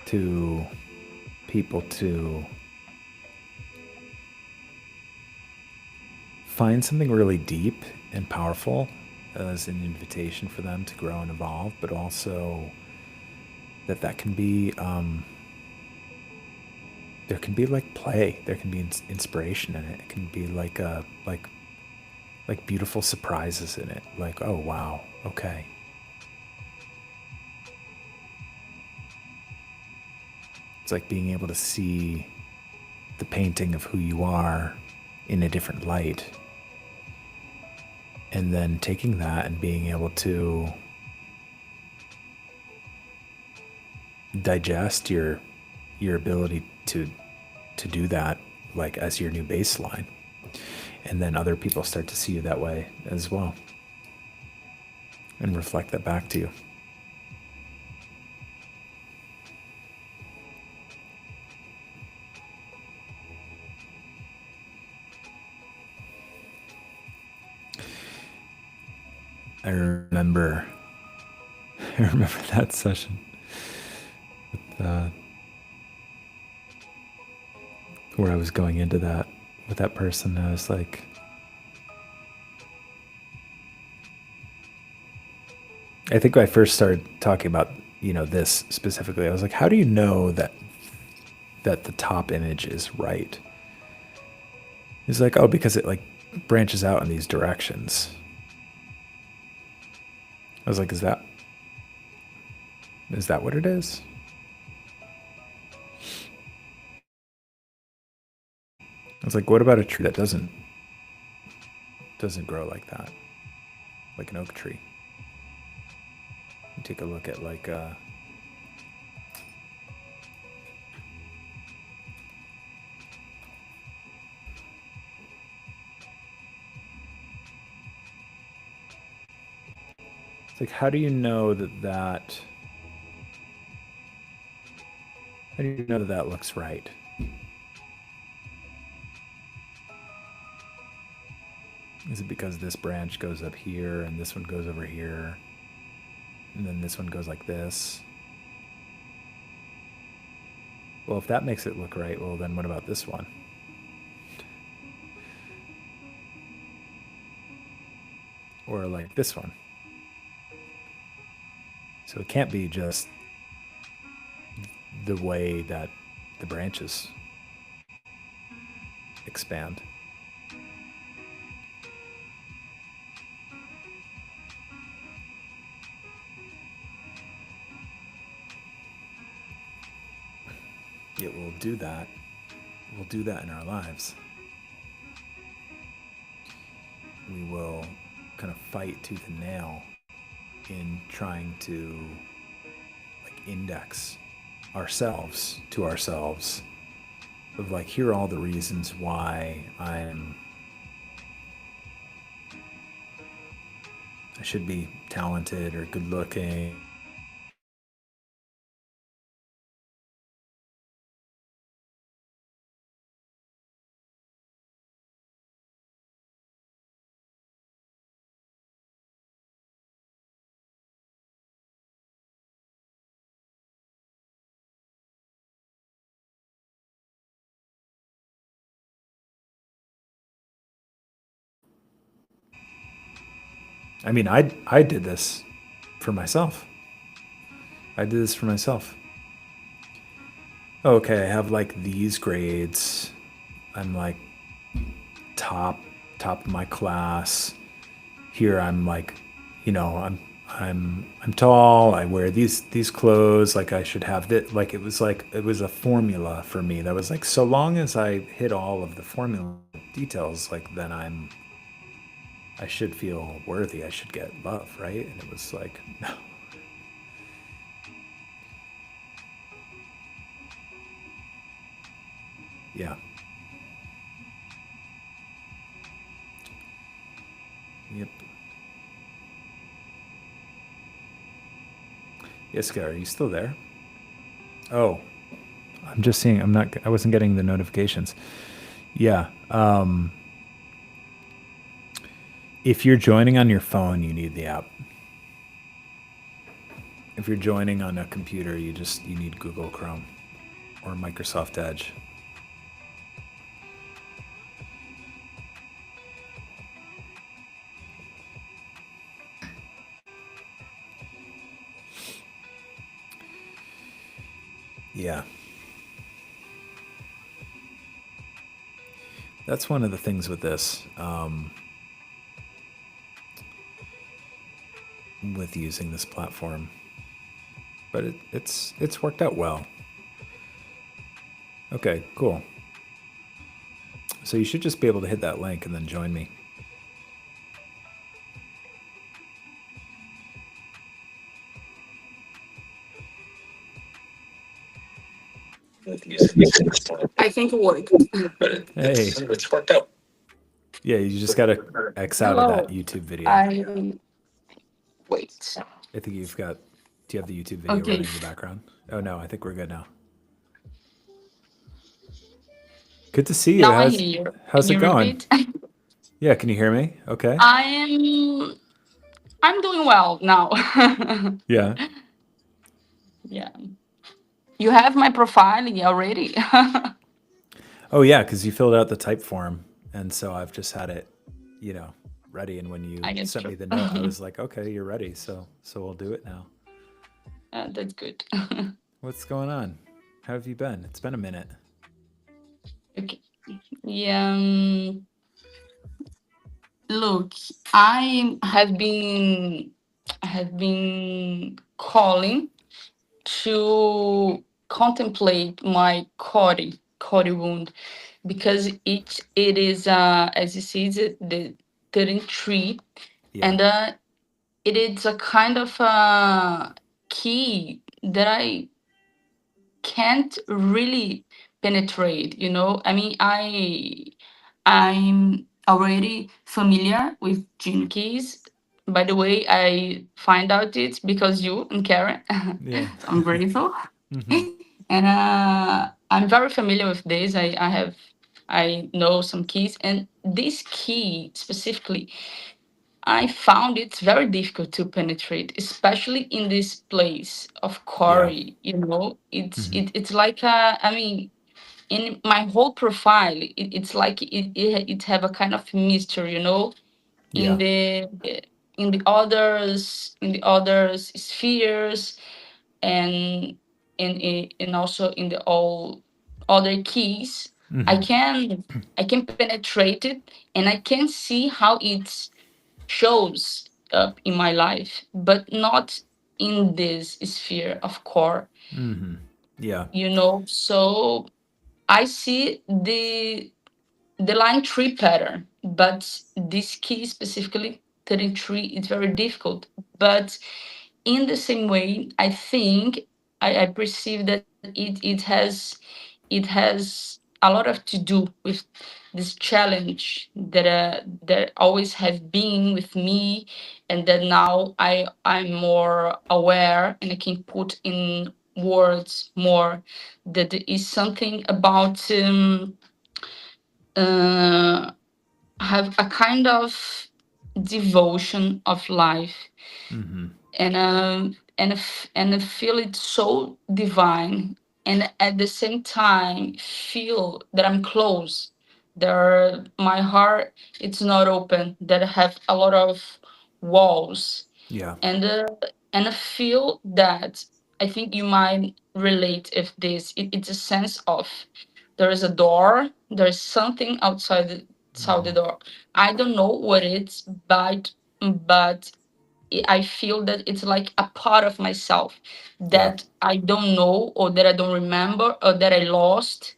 to people to find something really deep and powerful as an invitation for them to grow and evolve, but also that can be there can be like play, there can be inspiration in it. It can be like like beautiful surprises in it. Like, oh wow, okay. It's like being able to see the painting of who you are in a different light, and then taking that and being able to digest your ability to do that, like as your new baseline, and then other people start to see you that way as well and reflect that back to you. I remember I remember that session with where I was going into that with that person. I was like, I think when I first started talking about, you know, this specifically, I was like, how do you know that the top image is right? He's like, oh, because it like branches out in these directions. I was like, is that what it is? I was like, what about a tree that doesn't grow like that, like an oak tree? You take a look at like it's like, how do you know how do you know that looks right? Is it because this branch goes up here and this one goes over here and then this one goes like this? Well, if that makes it look right, well, then what about this one? Or like this one? So it can't be just the way that the branches expand. it will do that. We'll do that in our lives. We will kind of fight tooth and nail in trying to like index ourselves to ourselves of like here are all the reasons why I should be talented or good looking or I mean I did this for myself. I did this for myself. Okay, I have like these grades. I'm like top top of my class. Here I'm like, I'm tall. I wear these clothes. Like I should have that. Like it was a formula for me. That was like so long as I hit all of the formula details, like then I should feel worthy. I should get love, right? And it was like no. Yeah. Yep. Yes, Gary, are you still there? Oh, I'm just seeing. I wasn't getting the notifications. Yeah. If you're joining on your phone, you need the app. If you're joining on a computer, you need Google Chrome or Microsoft Edge. Yeah. That's one of the things with this, with using this platform. But it's worked out well. Okay, cool. So you should just be able to hit that link and then join me. I think it worked. Hey. It's worked out. Yeah, you just gotta X out of that Hello. YouTube video. Wait. I think you've got. Do you have the YouTube video Okay. running in the background? Oh no, I think we're good now. Good to see you. Now I hear you. How's Can it you going? repeat? Yeah, can you hear me? Okay. I'm doing well now. Yeah. Yeah. You have my profile already. Oh yeah, because you filled out the type form, and so I've just had it, ready. And when you I guess sent true. me the note, I was like, okay, you're ready. So we'll do it now. That's good. What's going on? How have you been? It's been a minute. Okay. Yeah. Look, I have been calling to contemplate my Cody wound because it is as you see the 33, Yeah. and it is a kind of key that I can't really penetrate. I mean, I'm already familiar with gene keys. By the way, I find out it's because you and Karen. Yeah. So I'm grateful. Mm-hmm. And I'm very familiar with this. I know some keys, and this key specifically, I found it's very difficult to penetrate, especially in this place of Corey. Mm-hmm. It's like I mean, in my whole profile, it's like it have a kind of mystery, in Yeah. the others spheres, and and also in the all other keys. I Mm-hmm. can I can penetrate it, and I can see how it shows up in my life, but not in this sphere of core. Mm-hmm. Yeah. So I see the line 3 pattern, but this key specifically 33 is very difficult. But in the same way, I think I perceive that it has a lot of to do with this challenge that always have been with me, and that now I'm more aware and I can put in words more, that there is something about uh, have a kind of devotion of life, Mm-hmm. and I feel it so divine, and at the same time feel that I'm close. There, my heart it's not open. That I have a lot of walls, Yeah. and I feel that I think you might relate if it's a sense of there is a door, there is something outside the Mm-hmm. door. I don't know what it's, but I feel that it's like a part of myself Yeah. that I don't know, or that I don't remember, or that I lost,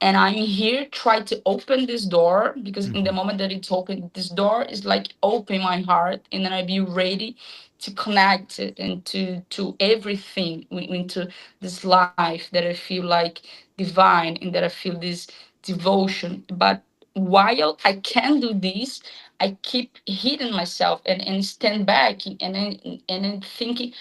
and I'm here try to open this door, because in Mm-hmm. the moment that it's open, this door is like open my heart, and then I be ready to connect it and to everything into this life that I feel like divine, and that I feel this devotion. But while I can do this, I keep hitting myself and stand back, and then thinking,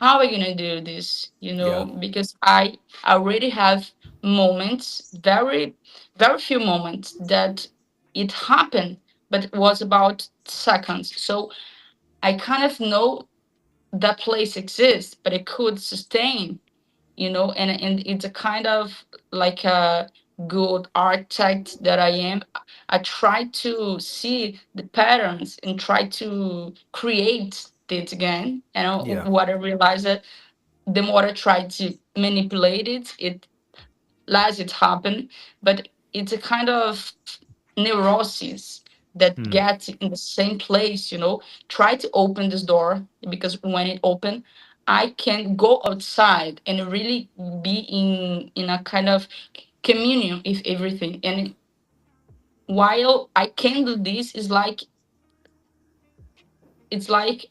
how are you gonna do this, Yeah. because I already have moments, very very few moments, that it happened, but it was about seconds. So I kind of know that place exists, but it could sustain, and it's a kind of like a good architect that I am. I try to see the patterns and try to create it again. Yeah. What I realize, that the more I try to manipulate it, it less it happen. But it's a kind of neurosis that Hmm. gets in the same place. Try to open this door, because when it open, I can go outside and really be in a kind of communion with everything. And while I can do this, it's like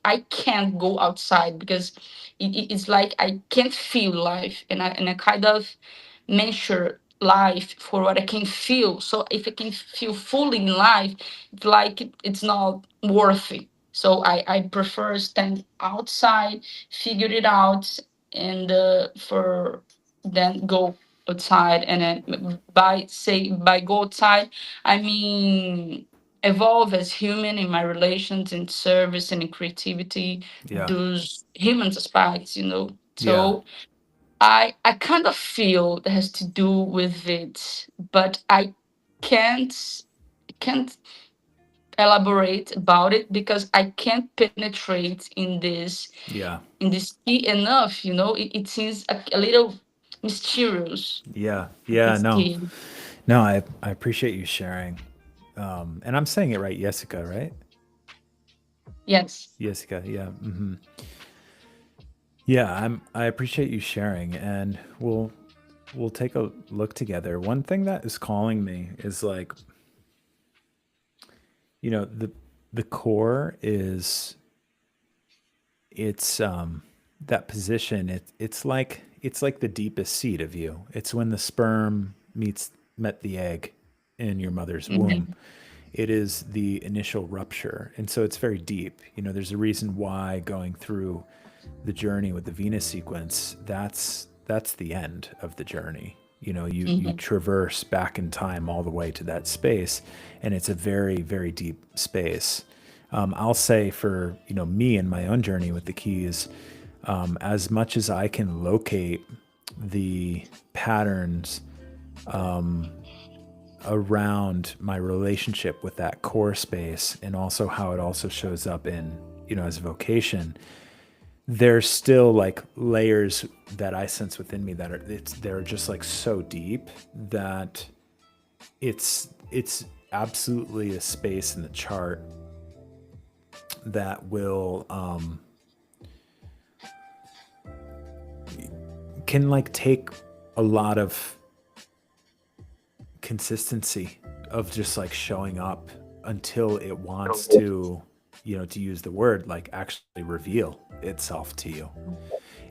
I can't go outside, because it's like I can't feel life, and I kind of measure life for what I can feel. So if I can feel fully in life, it's like it's not worthy. So I prefer stand outside, figure it out, and for then go outside, and then by go outside, I mean evolve as human in my relations in service and in creativity, Yeah. those human aspects. Yeah. So I kind of feel that has to do with it, but I can't elaborate about it, because I can't penetrate Yeah. in this key enough. It seems a little mysterious, Yeah. Yeah. this No. key. No. I appreciate you sharing. And I'm saying it right, Jessica, right? Yes. Jessica. Yeah. Mm-hmm. Yeah. I appreciate you sharing, and we'll take a look together. One thing that is calling me is like, the core is, it's that position. It's like the deepest seat of you. It's when the sperm met the egg in your mother's womb. Mhm. It is the initial rupture, and so it's very deep. There's a reason why going through the journey with the Venus sequence, that's the end of the journey. You Mhm. traverse back in time all the way to that space, and it's a very, very deep space. I'll say for me and my own journey with the keys, as much as I can locate the patterns around my relationship with that core space, and also how it also shows up in as a vocation, there's still like layers that I sense within me that they're just like so deep that it's absolutely a space in the chart that will can like take a lot of consistency of just like showing up until it wants to, you know, to use the word, like actually reveal itself to you.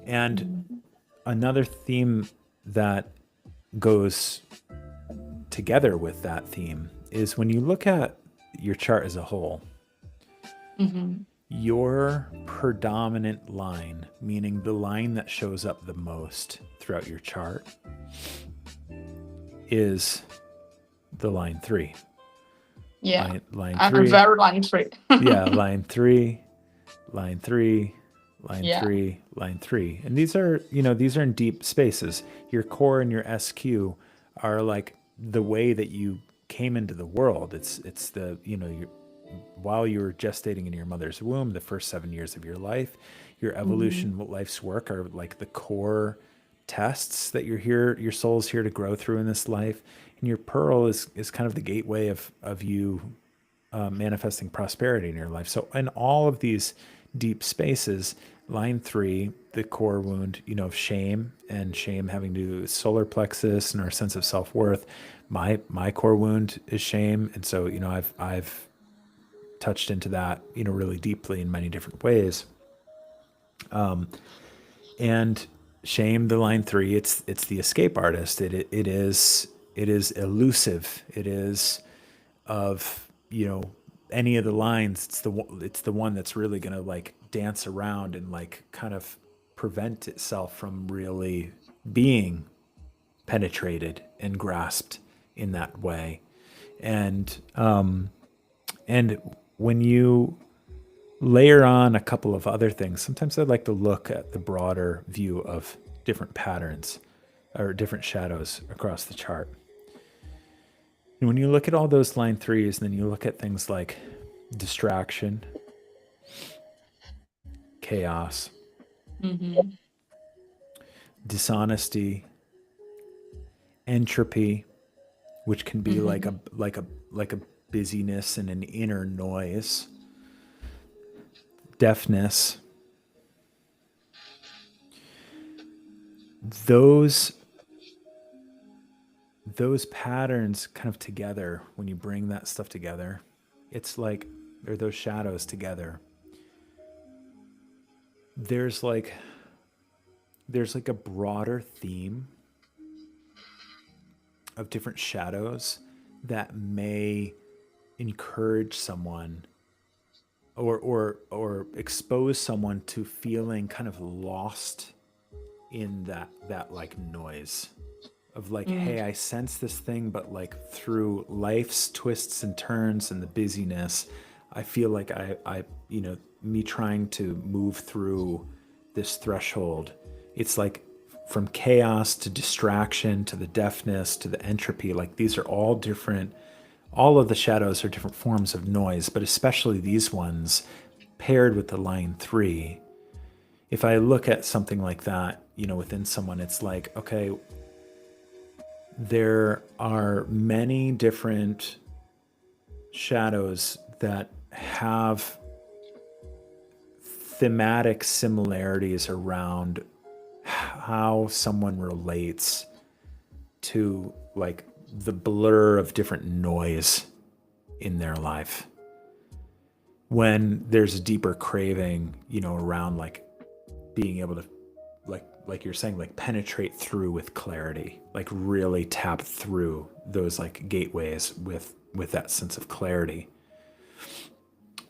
And another theme that goes together with that theme is when you look at your chart as a whole, your predominant line, meaning the line that shows up the most throughout your chart, is the line 3. Yeah. Line I'm 3. very line 3. Yeah, line 3, line 3, line Yeah. 3, line 3. And these are, you know, these are in deep spaces. Your core and your SQ are like the way that you came into the world. It's the, you know, while you were gestating in your mother's womb, the first 7 years of your life, your evolution, life's work are like the core tests that you're here, your soul's here to grow through in this life. And your pearl is kind of the gateway of you manifesting prosperity in your life. So in all of these deep spaces, line 3, the core wound, you know, of shame, and shame having to do with solar plexus and our sense of self-worth. My core wound is shame. And so, you know, I've touched into that, you know, really deeply in many different ways. And shame, the line 3, it's the escape artist. It is elusive. It is of, you know, any of the lines. It's the one that's really going to like dance around and like kind of prevent itself from really being penetrated and grasped in that way. And when you layer on a couple of other things, sometimes I'd like to look at the broader view of different patterns or different shadows across the chart. And when you look at all those line 3s, then you look at things like distraction, chaos, dishonesty, entropy, which can be like a busyness and an inner noise, deafness. Those patterns kind of together, when you bring that stuff together, it's like, or those shadows together, there's like a broader theme of different shadows that may encourage someone or expose someone to feeling kind of lost in that like noise of like, hey, I sense this thing, but like through life's twists and turns and the busyness, I feel like I you know, me trying to move through this threshold, it's like from chaos to distraction to the deafness to the entropy, like these are all different. All of the shadows are different forms of noise, but especially these ones paired with the line 3. If I look at something like that, you know, within someone, it's like, okay, there are many different shadows that have thematic similarities around how someone relates to like the blur of different noise in their life. When there's a deeper craving, you know, around like being able to, like you're saying, like penetrate through with clarity, like really tap through those like gateways with that sense of clarity.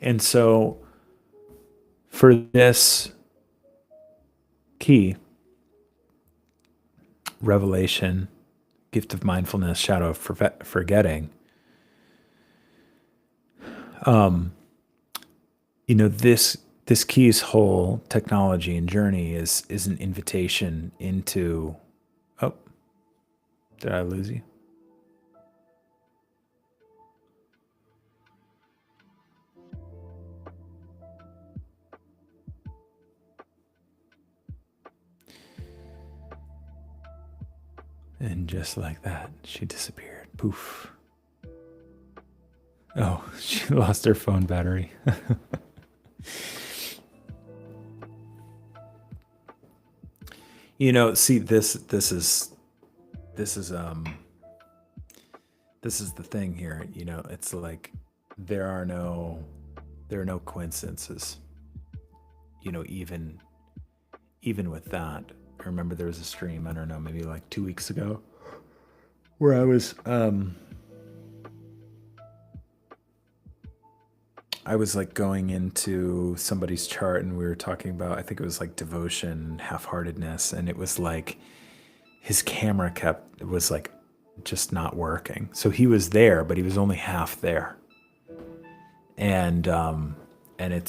And so for this key, revelation, gift of mindfulness, shadow of forgetting, you know, this key's whole technology and journey is an invitation into, oh, did I lose you? And just like that, she disappeared. Poof. Oh, she lost her phone battery. See, this is this is the thing here. It's like there are no coincidences. Even with that, I remember there was a stream, I don't know, maybe like 2 weeks ago, where I was like going into somebody's chart and we were talking about, I think it was like devotion, half-heartedness, and it was like his camera was like just not working. So he was there, but he was only half there. And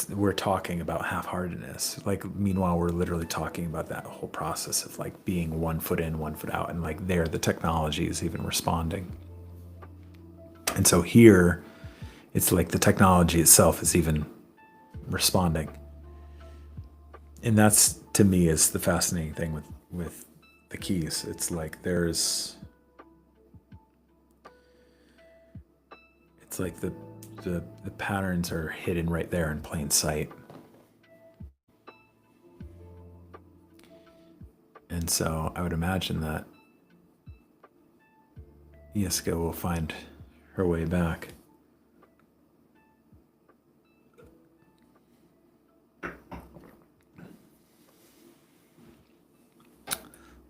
we're talking about half-heartedness. Like, meanwhile, we're literally talking about that whole process of like being 1 foot in, 1 foot out, and like the technology is even responding. And so here, it's like the technology itself is even responding. And that's, to me, is the fascinating thing with the keys. It's like it's like the patterns are hidden right there in plain sight. And so I would imagine that Yiska will find her way back.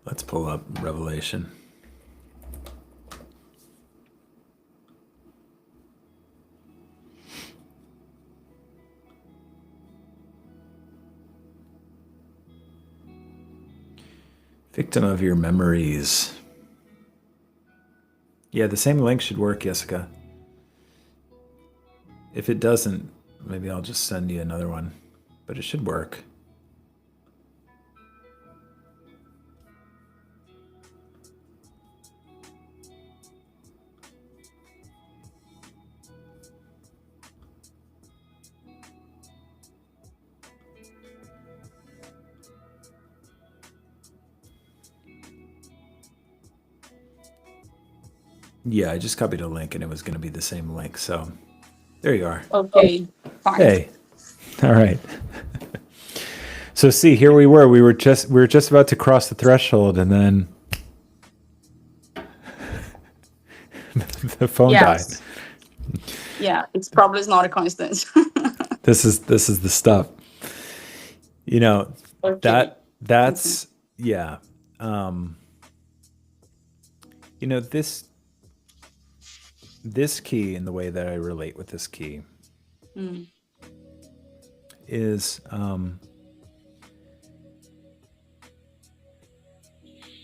Let's pull up Revelation. Victim of your memories. Yeah, the same link should work, Jessica. If it doesn't, maybe I'll just send you another one, but it should work. Yeah, I just copied a link and it was going to be the same link. So there you are. Okay, fine. Hey. All right. So see, here we were. We were just about to cross the threshold, and then the phone died. Yeah, it's probably not a coincidence. This is the stuff. Okay. That's yeah. This key, and the way that I relate with this key is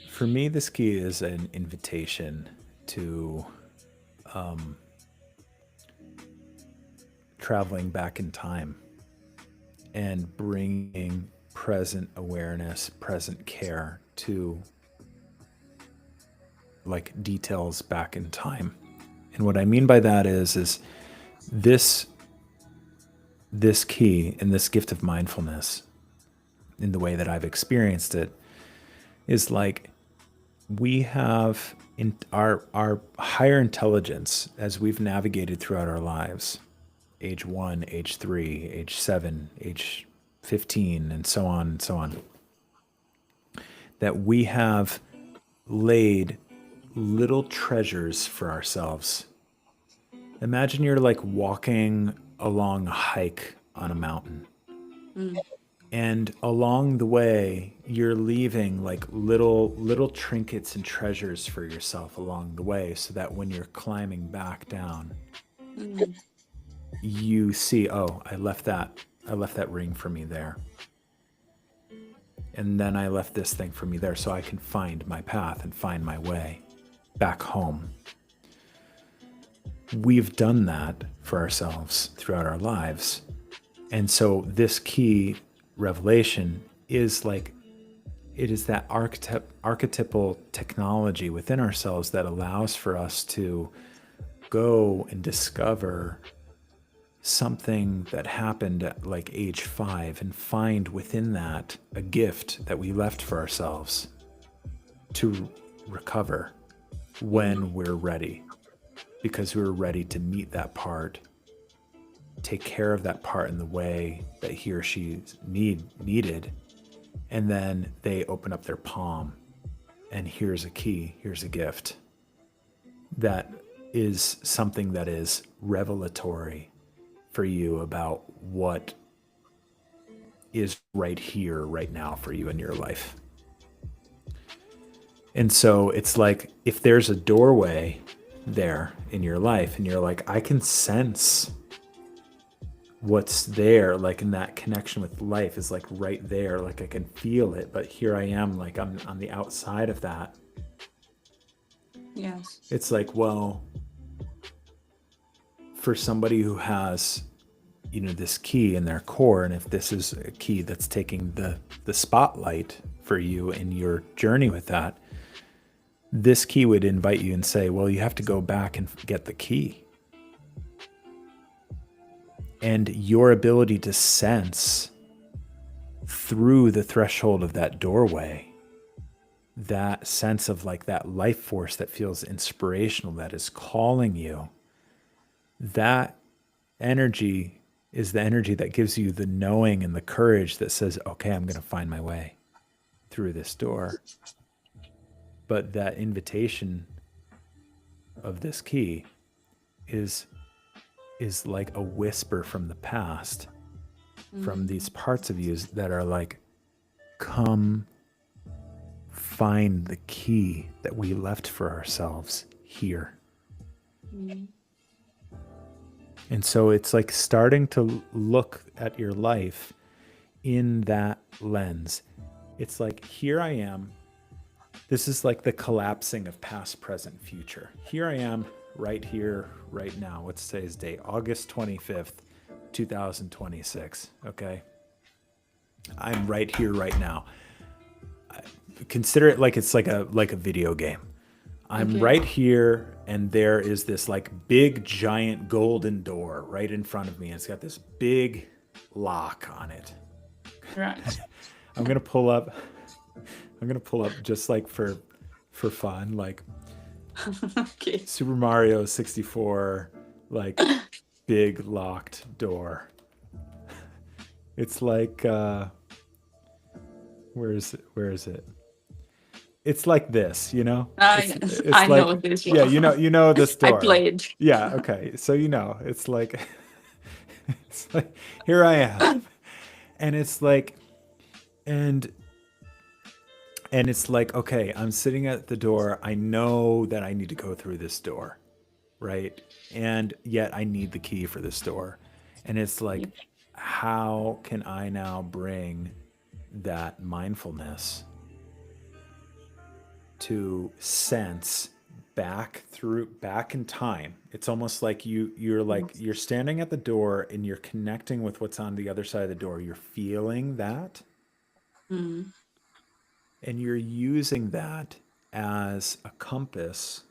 for me, this key is an invitation to traveling back in time and bringing present awareness, present care to like details back in time. And what I mean by that is this key and this gift of mindfulness, in the way that I've experienced it, is like we have in our higher intelligence as we've navigated throughout our lives, age 1, age 3, age 7, age 15, and so on and so on, that we have laid little treasures for ourselves. Imagine you're like walking along a hike on a mountain. And along the way, you're leaving like little trinkets and treasures for yourself along the way, so that when you're climbing back down, you see, oh, I left that ring for me there. And then I left this thing for me there, so I can find my path and find my way back home. We've done that for ourselves throughout our lives. And so this key revelation is like, it is that archetypal technology within ourselves that allows for us to go and discover something that happened at like age 5 and find within that a gift that we left for ourselves to recover when we're ready, because we're ready to meet that part, take care of that part in the way that he or she needed, And then they open up their palm, and here's a key, here's a gift that is something that is revelatory for you about what is right here, right now for you in your life. And so it's like if there's a doorway there in your life and you're like, I can sense what's there, like in that connection with life is like right there, like I can feel it, but here I am, like I'm on the outside of that. Yes. It's like, well, for somebody who has, you know, this key in their core, and if this is a key that's taking the spotlight for you in your journey with that, this key would invite you and say, well, you have to go back and get the key. And your ability to sense through the threshold of that doorway, that sense of like that life force that feels inspirational, that is calling you, that energy is the energy that gives you the knowing and the courage that says, okay, I'm going to find my way through this door. But that invitation of this key is like a whisper from the past, from these parts of you that are like, come find the key that we left for ourselves here. And so it's like starting to look at your life in that lens. It's like, here I am. This is like the collapsing of past, present, future. Here I am right here, right now. What's today's date? August 25th, 2026. Okay. I'm right here, right now. Consider it like it's like a video game. I'm right here, and there is this like big giant golden door right in front of me. And it's got this big lock on it. Right. I'm gonna pull up just like for fun, like Okay. Super Mario 64, like big locked door. It's like where is it? It's like this, you know? It's I like, know this yeah, one. you know this I door. played. Yeah, okay. So you know, it's like it's like here I am. And it's like and it's like, okay, I'm sitting at the door. I know that I need to go through this door, right? And yet I need the key for this door. And it's like, how can I now bring that mindfulness to sense back in time? It's almost like you're standing at the door and you're connecting with what's on the other side of the door. You're feeling that. And you're using that as a compass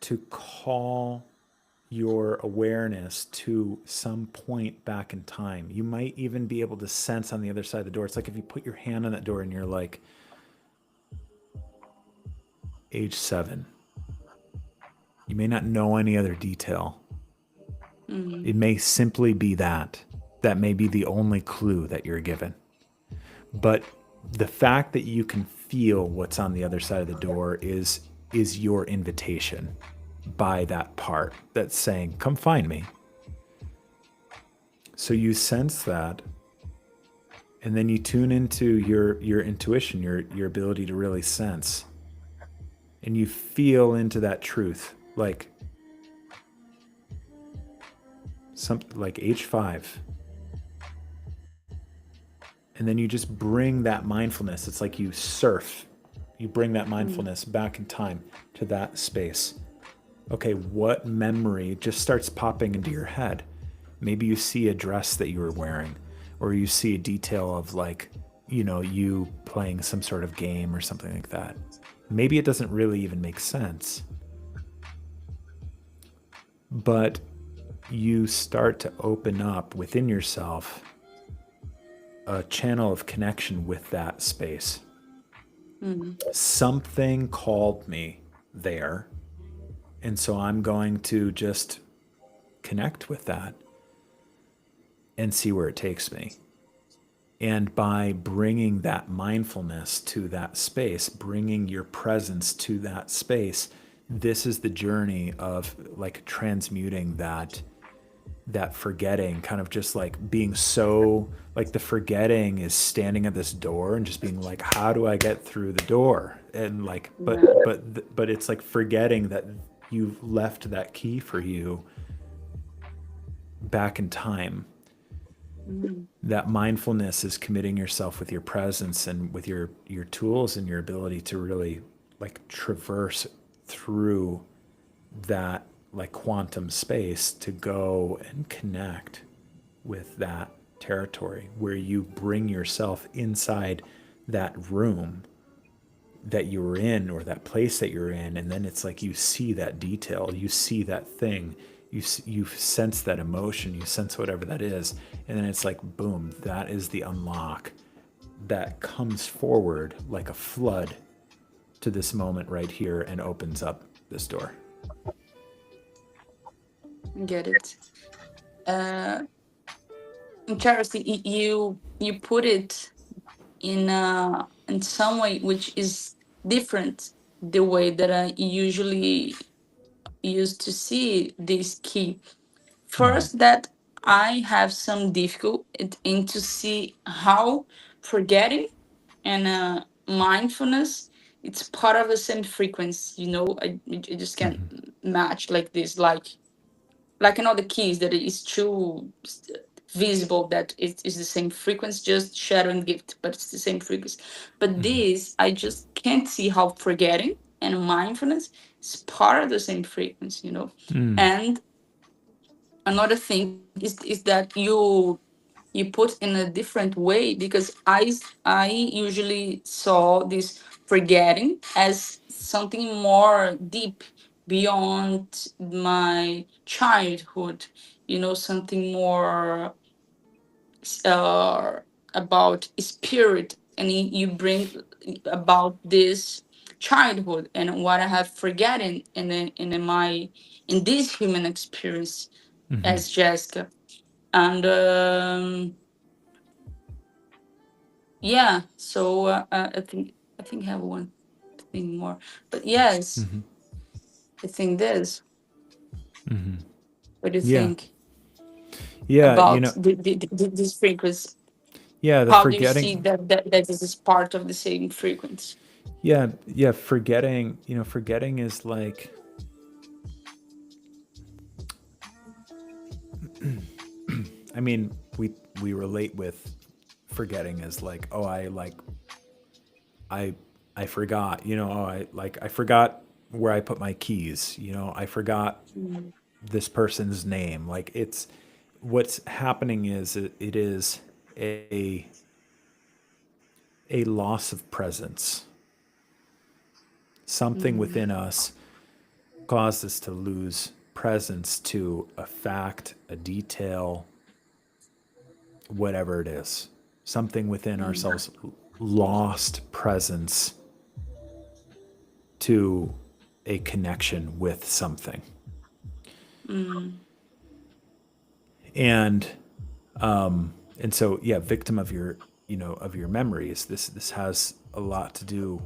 to call your awareness to some point back in time. You might even be able to sense on the other side of the door. It's like if you put your hand on that door and you're like, age 7. You may not know any other detail. It may simply be that. That may be the only clue that you're given. But the fact that you can feel what's on the other side of the door is your invitation by that part that's saying, come find me. So you sense that, and then you tune into your intuition, your ability to really sense. And you feel into that truth, like something like age 5. And then you just bring that mindfulness. It's like you surf. You bring that mindfulness back in time to that space. Okay, what memory just starts popping into your head? Maybe you see a dress that you were wearing, or you see a detail of like, you know, you playing some sort of game or something like that. Maybe it doesn't really even make sense. But you start to open up within yourself a channel of connection with that space. Something called me there. And so I'm going to just connect with that and see where it takes me. And by bringing that mindfulness to that space, bringing your presence to that space, this is the journey of like transmuting that forgetting, kind of just like being so like the forgetting is standing at this door and just being like, how do I get through the door? And like, but it's like forgetting that you've left that key for you back in time. That mindfulness is committing yourself with your presence and with your tools and your ability to really like traverse through that like quantum space to go and connect with that territory where you bring yourself inside that room that you were in or that place that you're in, and then it's like you see that detail, you see that thing, you sense that emotion, you sense whatever that is, and then it's like boom, that is the unlock that comes forward like a flood to this moment right here and opens up this door. Get it. Interesting. You put it in some way which is different the way that I usually used to see this key. First, that I have some difficulty in to see how forgetting and mindfulness, it's part of the same frequency. I just can't match like this, like in all the keys that it is too visible that it is the same frequency, just shadow and gift, but it's the same frequency. But this, I just can't see how forgetting and mindfulness is part of the same frequency. And another thing is that you put in a different way, because I usually saw this forgetting as something more deep beyond my childhood, something more uh, about spirit, and you bring about this childhood and what I have forgotten in this human experience as Jessica. And yeah, so I think I have one thing more, but yes, I think this. What do you Yeah. think Yeah, about this frequency? yeah, the How do you see forgetting. that this is part of the same frequency? Yeah, forgetting, forgetting is like I mean, we relate with forgetting as like, oh, I I forgot, oh, I forgot where I put my keys, I forgot Mm, this person's name. Like it's what's happening is it is a a loss of presence. Something mm, within us caused us to lose presence to a fact, a detail, whatever it is. Something within mm, ourselves lost presence to a connection with something. mm, And and so yeah, victim of your of your memories. This has a lot to do,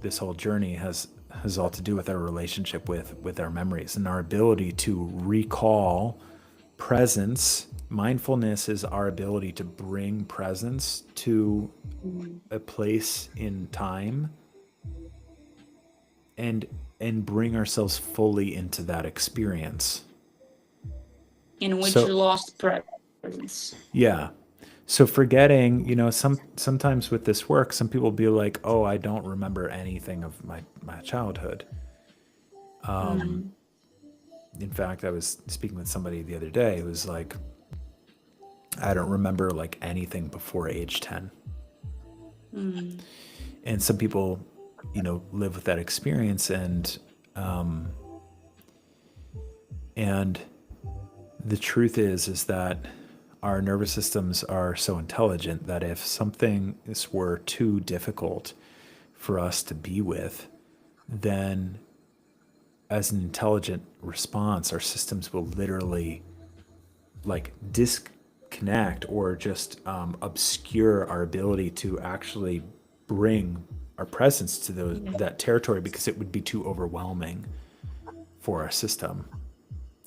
this whole journey has all to do with our relationship with our memories and our ability to recall presence. Mindfulness is our ability to bring presence to mm. a place in time and bring ourselves fully into that experience. In which you So lost presence. yeah. So forgetting, sometimes with this work, some people be like, "Oh, I don't remember anything of my childhood." Mm, In fact, I was speaking with somebody the other day who was like, "I don't remember like anything before age 10." mm, And some people, live with that experience, and the truth is that our nervous systems are so intelligent that if something were too difficult for us to be with, then as an intelligent response, our systems will literally like disconnect disconnect or just obscure our ability to actually bring our presence to that territory because it would be too overwhelming for our system.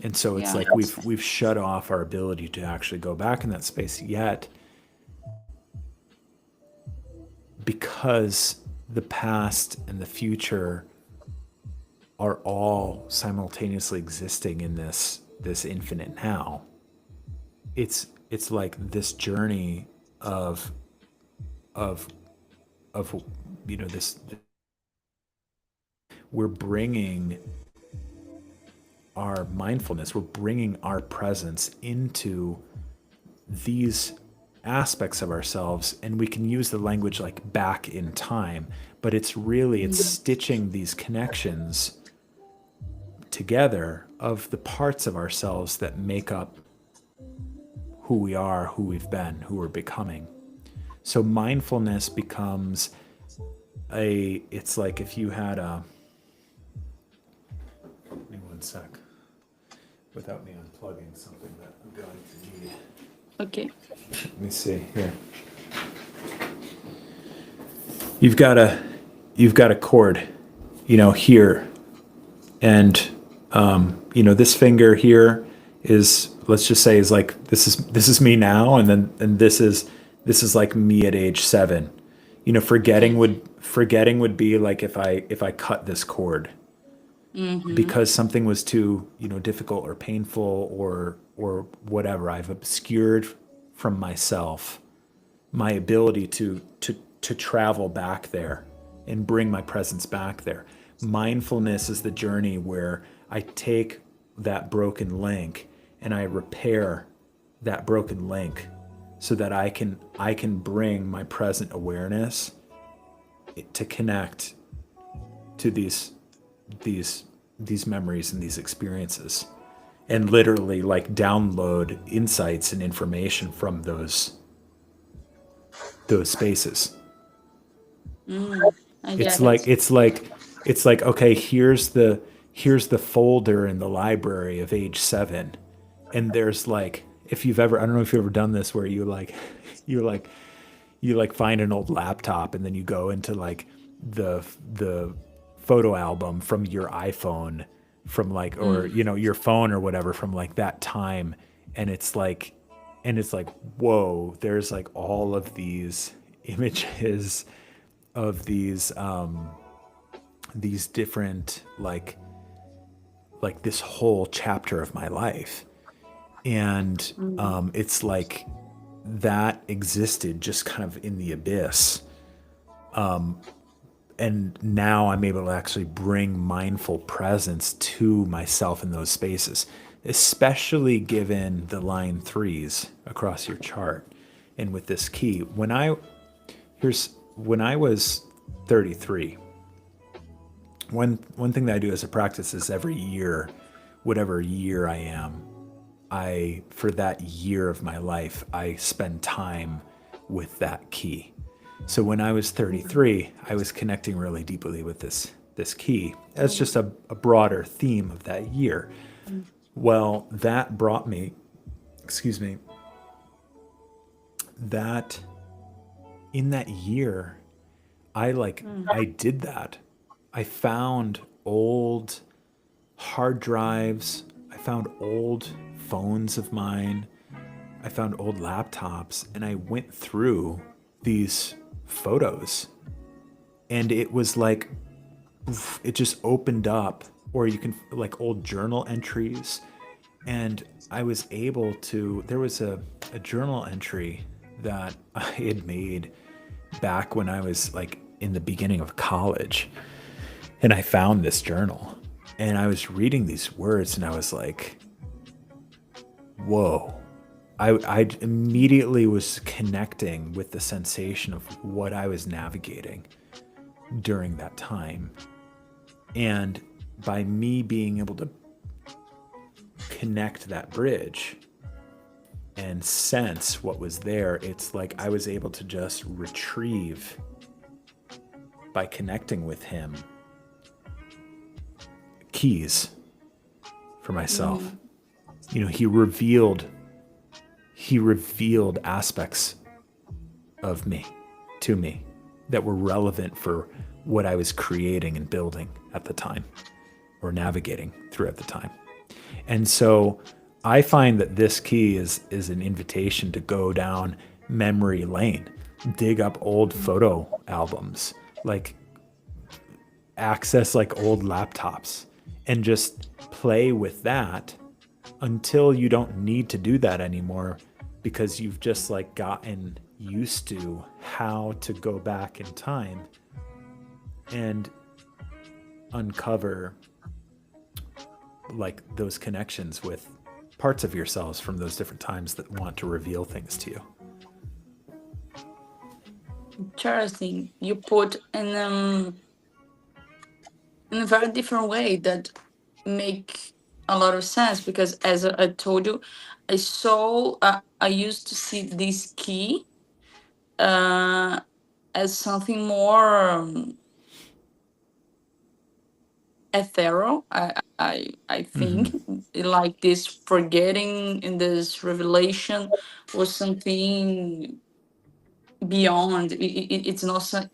And so it's Yeah. like we've shut off our ability to actually go back in that space, yet because the past and the future are all simultaneously existing in this infinite now. It's like this journey of this, we're bringing our mindfulness, we're bringing our presence into these aspects of ourselves, and we can use the language like back in time, but it's stitching these connections together of the parts of ourselves that make up who we are, who we've been, who we're becoming. So mindfulness becomes it's like if you had give me one sec, without me unplugging something that I'm going to need. Okay. Let me see here. You've got a cord, here, and this finger here is, let's just say, is like this is me now, and this is like me at age 7. Forgetting would be like if I cut this cord because something was too difficult or painful or whatever. I've obscured from myself my ability to travel back there and bring my presence back there. Mindfulness is the journey where I take that broken link and I repair that broken link so that I can bring my present awareness to connect to these memories and these experiences, and literally like download insights and information from those spaces. I It's get it. like okay, here's the folder in the library of age 7, and there's like, if you've ever, I don't know if you've ever done this, where you find an old laptop and then you go into like the photo album from your iPhone from like, or your phone or whatever from like that time, and it's like whoa, there's like all of these images of these different like this whole chapter of my life, and it's like that existed just kind of in the abyss, and now I'm able to actually bring mindful presence to myself in those spaces, especially given the line 3s across your chart and with this key. When I was 33, one thing that I do as a practice is every year, whatever year I am, for that year of my life, I spend time with that key. So when I was 33, I was connecting really deeply with this key as just a broader theme of that year. Well, that brought me, that in that year, I did that. I found old hard drives. I found old phones of mine. I found old laptops, and I went through these photos, and it was like, it just opened up, or you can like old journal entries. And I was able to, there was a journal entry that I had made back when I was like in the beginning of college. And I found this journal and I was reading these words and I was like, whoa. I immediately was connecting with the sensation of what I was navigating during that time. And by me being able to connect that bridge and sense what was there, it's like I was able to just retrieve, by connecting with him, keys for myself. He he revealed aspects of me to me that were relevant for what I was creating and building at the time or navigating through at the time. And so I find that this key is an invitation to go down memory lane, dig up old photo albums, like access like old laptops and just play with that until you don't need to do that anymore because you've just like gotten used to how to go back in time and uncover like those connections with parts of yourselves from those different times that want to reveal things to you. Interesting. You put in a very different way that make a lot of sense because as I told you, I used to see this key as something more ethereal. I think like this forgetting and this revelation was something beyond. It's not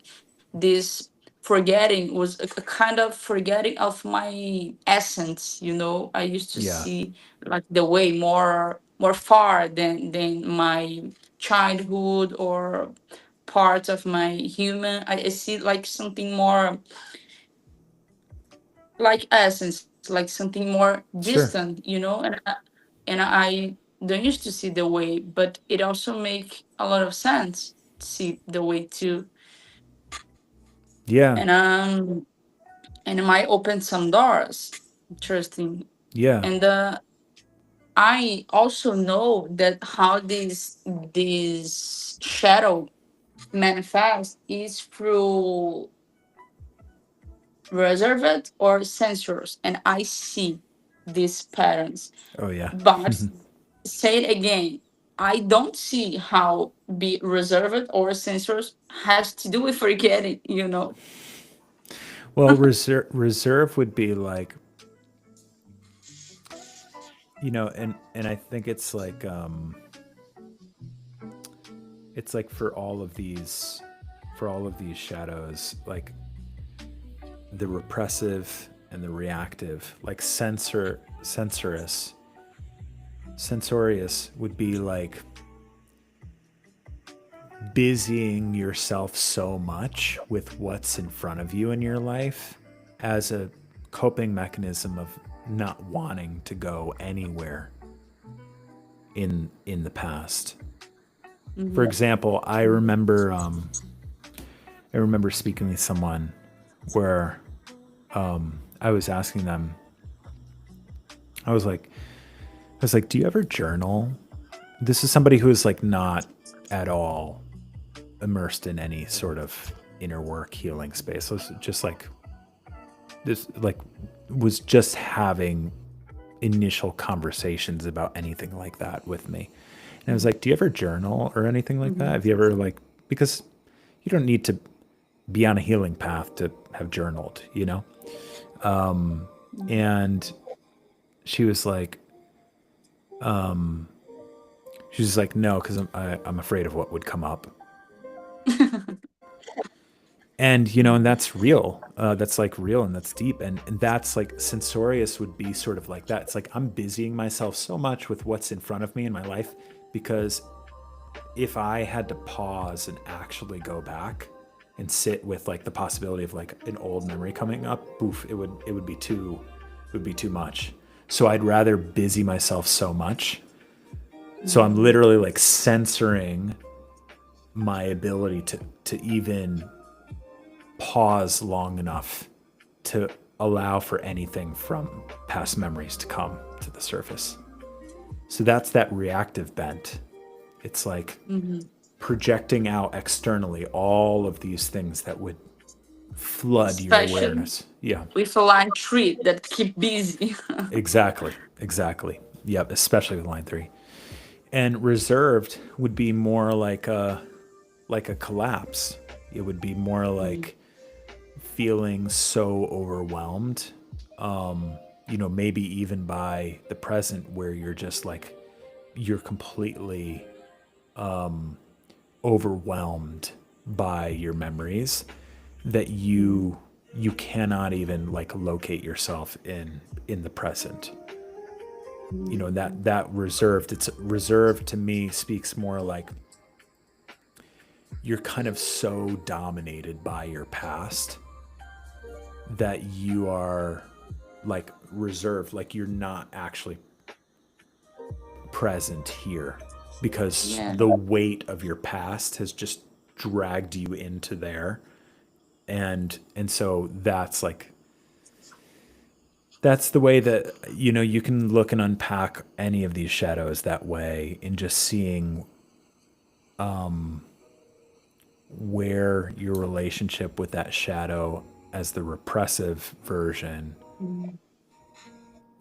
this forgetting was a kind of forgetting of my essence. I used to Yeah. see like the way more far than my childhood or part of my human. I see like something more like essence, like something more Sure. distant, and I don't used to see the way, but it also make a lot of sense to see the way too. Yeah. And it might open some doors. Interesting. Yeah. And I also know that how this shadow manifests is through reserved or sensors, and I see these patterns. Oh yeah. But say it again, I don't see how be reserved or sensors has to do with forgetting. Well, reserve would be like, and I think it's like for all of these shadows, like the repressive and the reactive, like sensorious would be like busying yourself so much with what's in front of you in your life as a coping mechanism of not wanting to go anywhere in the past. For example, I remember speaking with someone where I was asking them, I was like, do you ever journal? This is somebody who is like not at all immersed in any sort of inner work healing space. So it's just like this, like was just having initial conversations about anything like that with me. And I was like, do you ever journal or anything like that? Have you ever because you don't need to be on a healing path to have journaled, and she was like, no, because I'm afraid of what would come up. And and that's real. That's like real and that's deep. And that's like sensorious would be sort of like that. It's like I'm busying myself so much with what's in front of me in my life because if I had to pause and actually go back and sit with like the possibility of like an old memory coming up, it would be too much. So I'd rather busy myself so much. So I'm literally like censoring my ability to even pause long enough to allow for anything from past memories to come to the surface. So that's that reactive bent. It's like projecting out externally all of these things that would flood your Especially awareness. Yeah, with a line 3 that keep busy. exactly. Yep, especially with line 3. And reserved would be more like a collapse. It would be more like feeling so overwhelmed, maybe even by the present where you're just like, you're completely overwhelmed by your memories that you cannot even like locate yourself in the present. You know, that reserved, it's reserved to me speaks more like you're kind of so dominated by your past that you are like reserved, like you're not actually present here because Yeah. the weight of your past has just dragged you into there. And so that's like that's the way that you know you can look and unpack any of these shadows that way in just seeing where your relationship with that shadow as the repressive version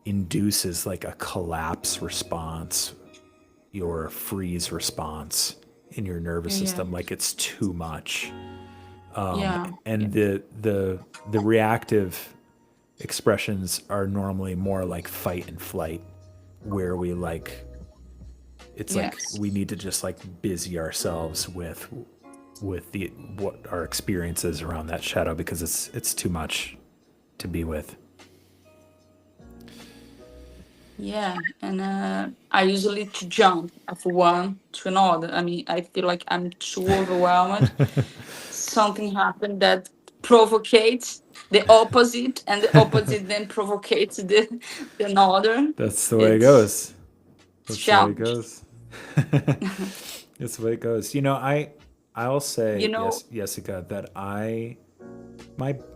induces like a collapse response or a freeze response in your nervous Yeah. system, like it's too much. Yeah. And the reactive expressions are normally more like fight and flight, where we like it's like Yes. we need to just like busy ourselves with the what our experiences around that shadow because it's too much to be with. Yeah, and I usually to jump from one to another. I mean, I feel like I'm too overwhelmed. Something happened that provocates the opposite, and the opposite then provocates the another. That's the way it It's goes. That's the way it challenge. goes. That's the way it goes. You know, I'll You say know. yes, Jessica, that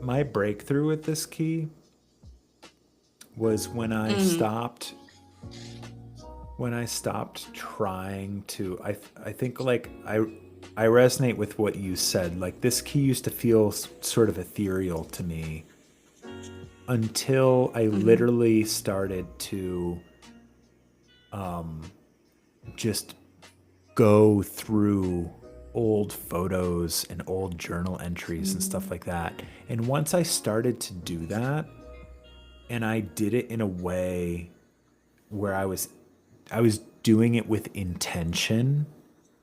my breakthrough with this key was Mm, when I stopped trying to I think like I resonate with what you said. Like this key used to feel sort of ethereal to me until I mhm, literally started to just go through old photos and old journal entries and stuff mm, like that. And once I started to do that, and I did it in a way where I was doing it with intention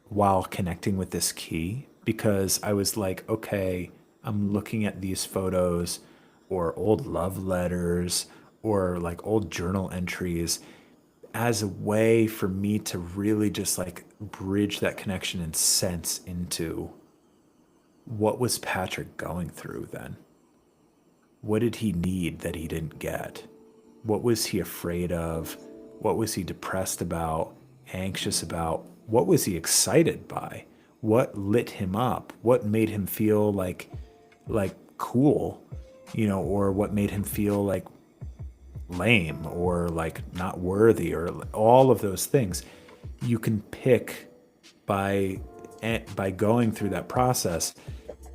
while connecting with this key because I was like, okay, I'm looking at these photos or old love letters or like old journal entries as a way for me to really just like bridge that connection and sense into what was Patrick going through then? What did he need that he didn't get? What was he afraid of? What was he depressed about, anxious about? What was he excited by? What lit him up? What made him feel like cool, you know, or what made him feel like lame or like not worthy or all of those things you can pick by by going through that process,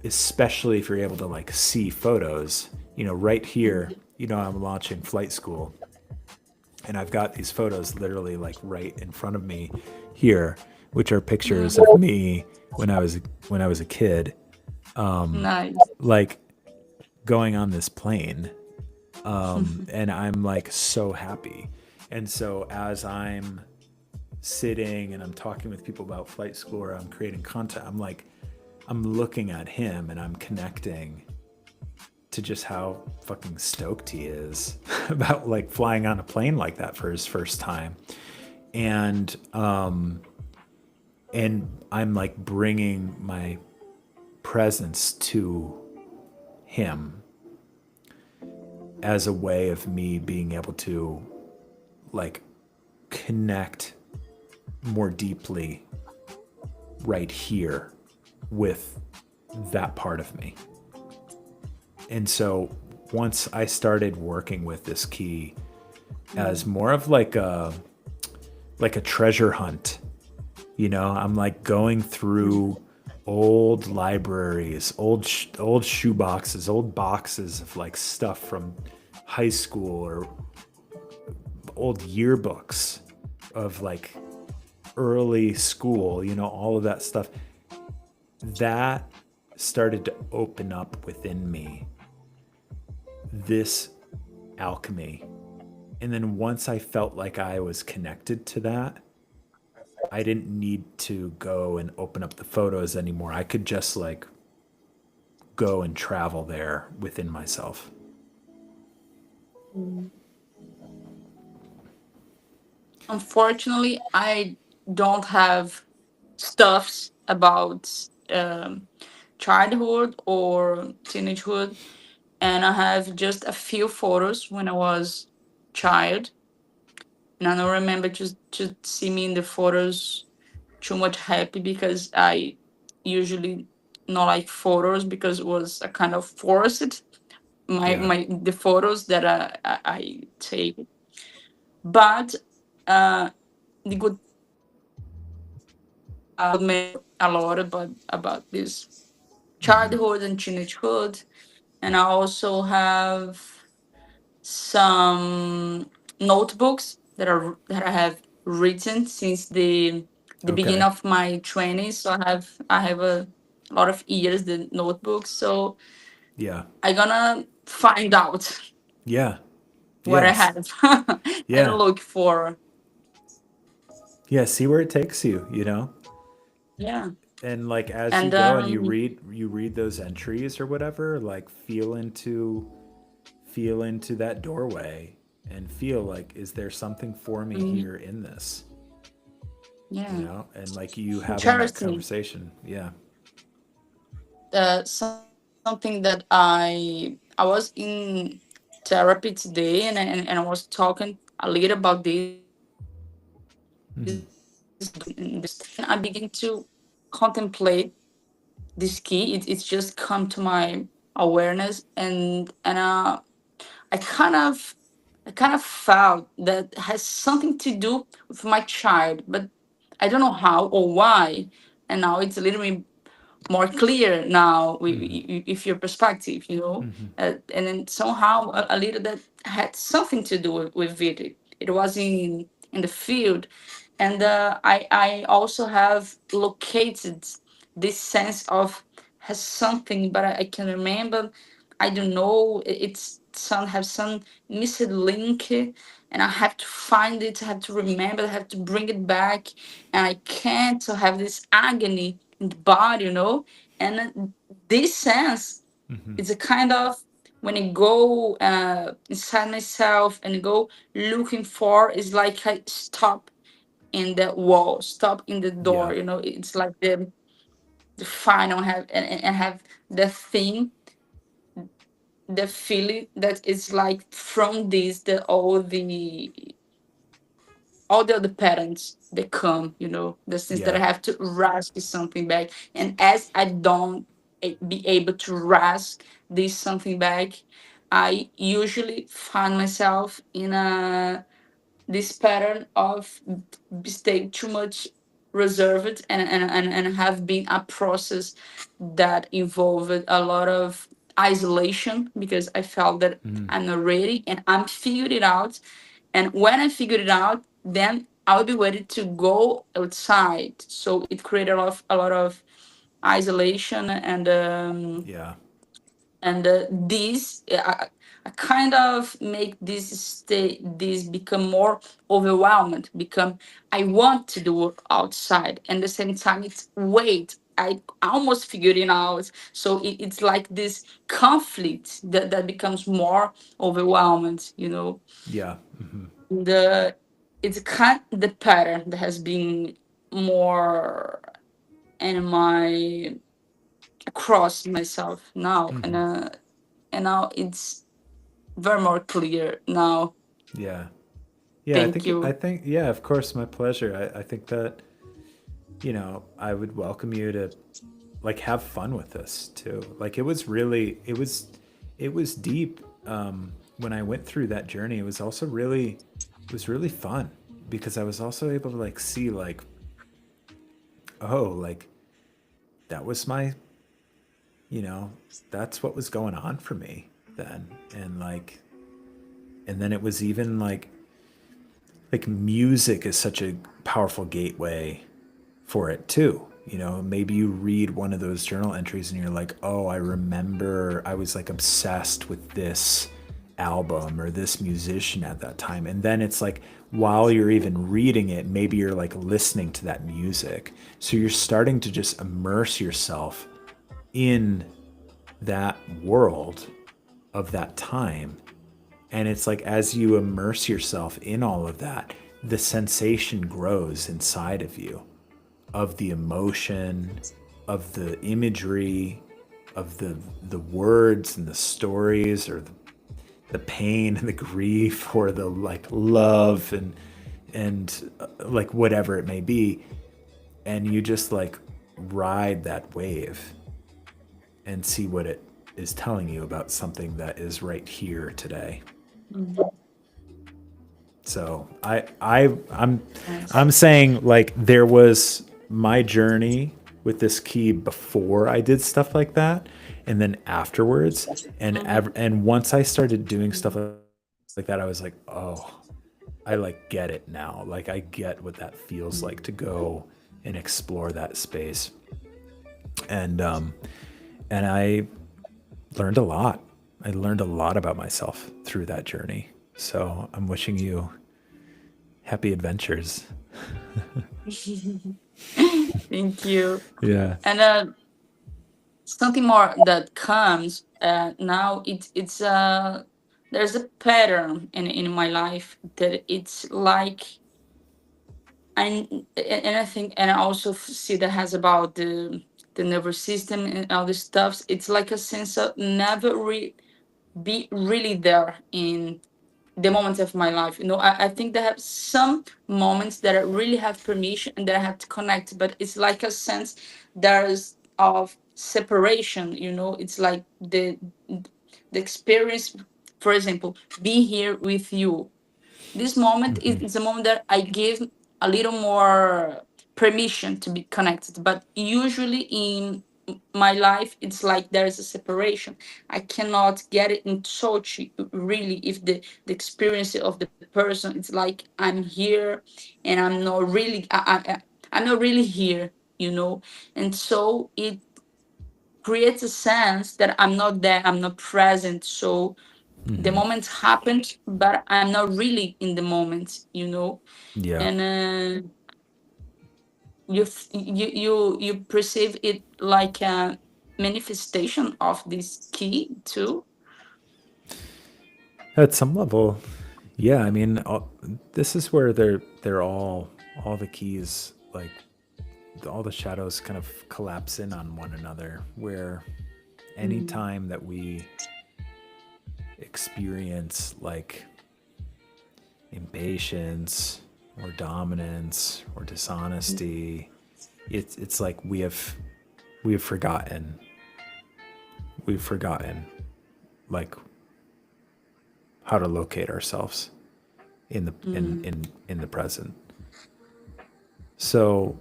especially if you're able to like see photos, you know, right here, mhm, you know, I'm launching flight school and I've got these photos literally like right in front of me here, which are pictures of mm. me when I was a kid, Nice. like going on this plane. And I'm like so happy. And so as I'm sitting and I'm talking with people about flight school or I'm creating content, I'm like, I'm looking at him and I'm connecting to just how fucking stoked he is about like flying on a plane like that for his first time. And and I'm like bringing my presence to him as a way of me being able to like connect more deeply right here with that part of me. And so once I started working with this key as Mm, more of like a treasure hunt, you know, I'm like going through old libraries, old shoe boxes, old boxes of like stuff from high school or old yearbooks of like early school, you know, all of that stuff. That started to open up within me this alchemy. And then once I felt like I was connected to that, I didn't need to go and open up the photos anymore. I could just like go and travel there within myself. Unfortunately, I don't have stuffs about childhood or teenagehood, and I have just a few photos when I was child, and I don't remember to see me in the photos too much happy because I usually not like photos because it was a kind of forced Yeah. my the photos that I take, but uh the good a lot about this childhood and teenagehood, and I also have some notebooks that I have written since the beginning Okay. of my training. So I have a lot of years the notebooks. So Yeah. I gonna find out Yeah. what I Yes. have and Yeah. look for. Yeah. See where it takes you, you know? Yeah, And like as you and go and you read those entries or whatever, like feel into that doorway and feel like, is there something for me mm, here in this? yeah, And like you having that interesting. conversation. Yeah. Something that I was in therapy today, and I was talking a little about this, Hmm. and I begin to contemplate this key. It's just come to my awareness, and I kind of I kind of felt that has something to do with my child, but I don't know how or why. And now it's a little bit more clear now if your perspective, and then somehow a little that had something to do with it. It was in the field, and I also have located this sense of has something, but I can remember. I don't know. It's some have some missed link, and I have to find it. I have to remember. I have to bring it back, and I can't. So have this agony in the body, and this sense Hmm. is a kind of when I go inside myself and go looking for, is like I stop in the wall, stop in the door. Yeah. It's like the final have and have the thing, the feeling that is like from this the all the other patterns that come, the sense that I Yeah. have to rush something back. And as I don't be able to rush this something back, I usually find myself in a this pattern of stay too much reserved, and have been a process that involved a lot of isolation because I felt that Hmm. I'm not ready and I'm figured it out. And when I figured it out, then I'll be ready to go outside. So it created a lot of isolation, Yeah. and this I kind of make this become more overwhelmed, become I want to do it outside, and at the same time it's wait, I almost figured it out. So it's like this conflict that becomes more overwhelming. Yeah. Hmm. the it's kind the pattern that has been more in my across myself now, and Hmm. now it's very more clear now. Yeah. Yeah. I Thank think, I you. think, yeah, of course, my pleasure. I think that, I would welcome you to like have fun with this too. Like it was deep. When I went through that journey, it was really fun because I was also able to like see like, oh, like that was my, you know, that's what was going on for me then. And then it was even like music is such a powerful gateway for it too. Maybe you read one of those journal entries and you're like, oh, I remember I was like obsessed with this album or this musician at that time. And then it's like while you're even reading it, maybe you're like listening to that music. So you're starting to just immerse yourself in that world of that time. And it's like as you immerse yourself in all of that, the sensation grows inside of you, of the emotion, of the imagery, of the words and the stories, or the pain and the grief, or the like love and like whatever it may be. And you just like ride that wave and see what it is telling you about something that is right here today. So I'm Nice. saying like there was my journey with this key before I did stuff like that, and then afterwards, and once I started doing stuff like that, I was like, oh, I like get it now. Like I get what that feels like to go and explore that space, and and I learned a lot. I learned a lot about myself through that journey. So I'm wishing you happy adventures. Thank you. Yeah. And something more that comes now, it's there's a pattern in my life that it's like, and I think, and I also see that has about the nervous system and all this stuff. It's like a sense of never be really there in the moments of my life. I think there have some moments that I really have permission and that I have to connect, but it's like a sense there's of separation. It's like the experience, for example, be here with you. This moment is a moment that I give a little more permission to be connected. But usually in my life, it's like there's a separation. I cannot get it in touch really if the experience of the person. It's like I'm here and I'm not really here, and so it creates a sense that I'm not there, I'm not present. So the moment happened, but I'm not really in the moment. Yeah. And you perceive it like a manifestation of this key too. At some level, yeah. I mean, this is where they're all the keys, like all the shadows kind of collapse in on one another, where Mm, anytime that we experience like impatience or dominance or dishonesty, it's like we have forgotten, we've forgotten like how to locate ourselves in the mm, in the present. So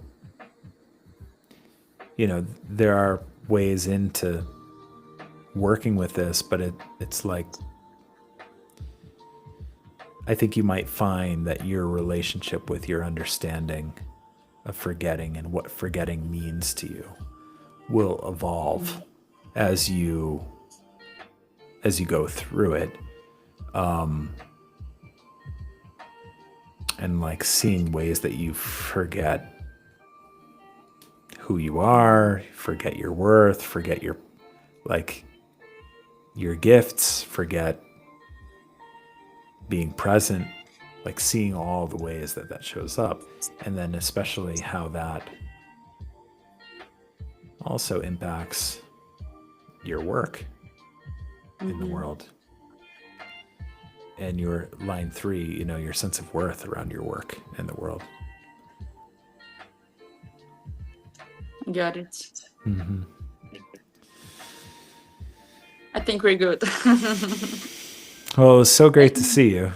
there are ways into working with this, but it's like I think you might find that your relationship with your understanding of forgetting and what forgetting means to you will evolve mm, as you go through it, and like seeing ways that you forget who you are, forget your worth, forget like your gifts, forget being present, like seeing all the ways that that shows up, and then especially how that also impacts your work in the mhm. world and your line 3, your sense of worth around your work in the world. Got it. I think we're good. Oh, it was so I- great to see you.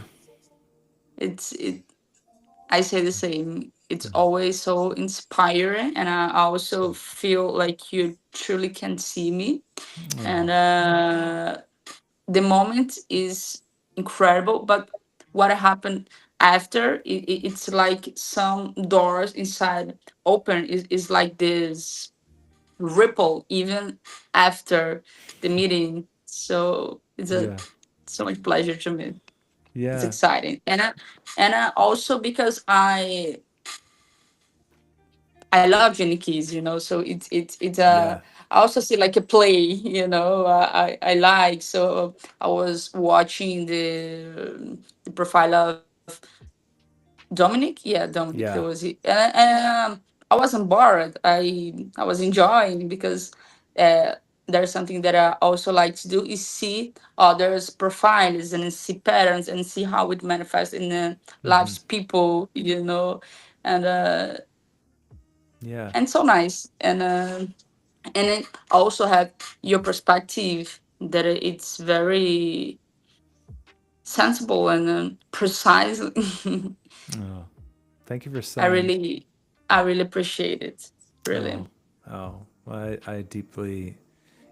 it I say the same. It's always so inspiring, and I also feel like you truly can see me. And Oh, the moment is incredible, but what happened after, it's like some doors inside open, is like this ripple even after the meeting. So it's a yeah. so much pleasure to me. It's Yeah. exciting, and also because I love Jenny Keys, so it's Yeah. I also see like a play, I like. So I was watching the profile of Dominic. Yeah, Dominic. There Yeah. was it, and I wasn't bored. I was enjoying because uh, there's something that I also like to do is see others' profiles and see patterns and see how it manifests in the Hmm. lives of people, and Yeah. and so nice and it also have your perspective that it's very sensible and precise. Oh, thank you for I saying. really, I really appreciate it. Oh, Really. oh. Well, I deeply.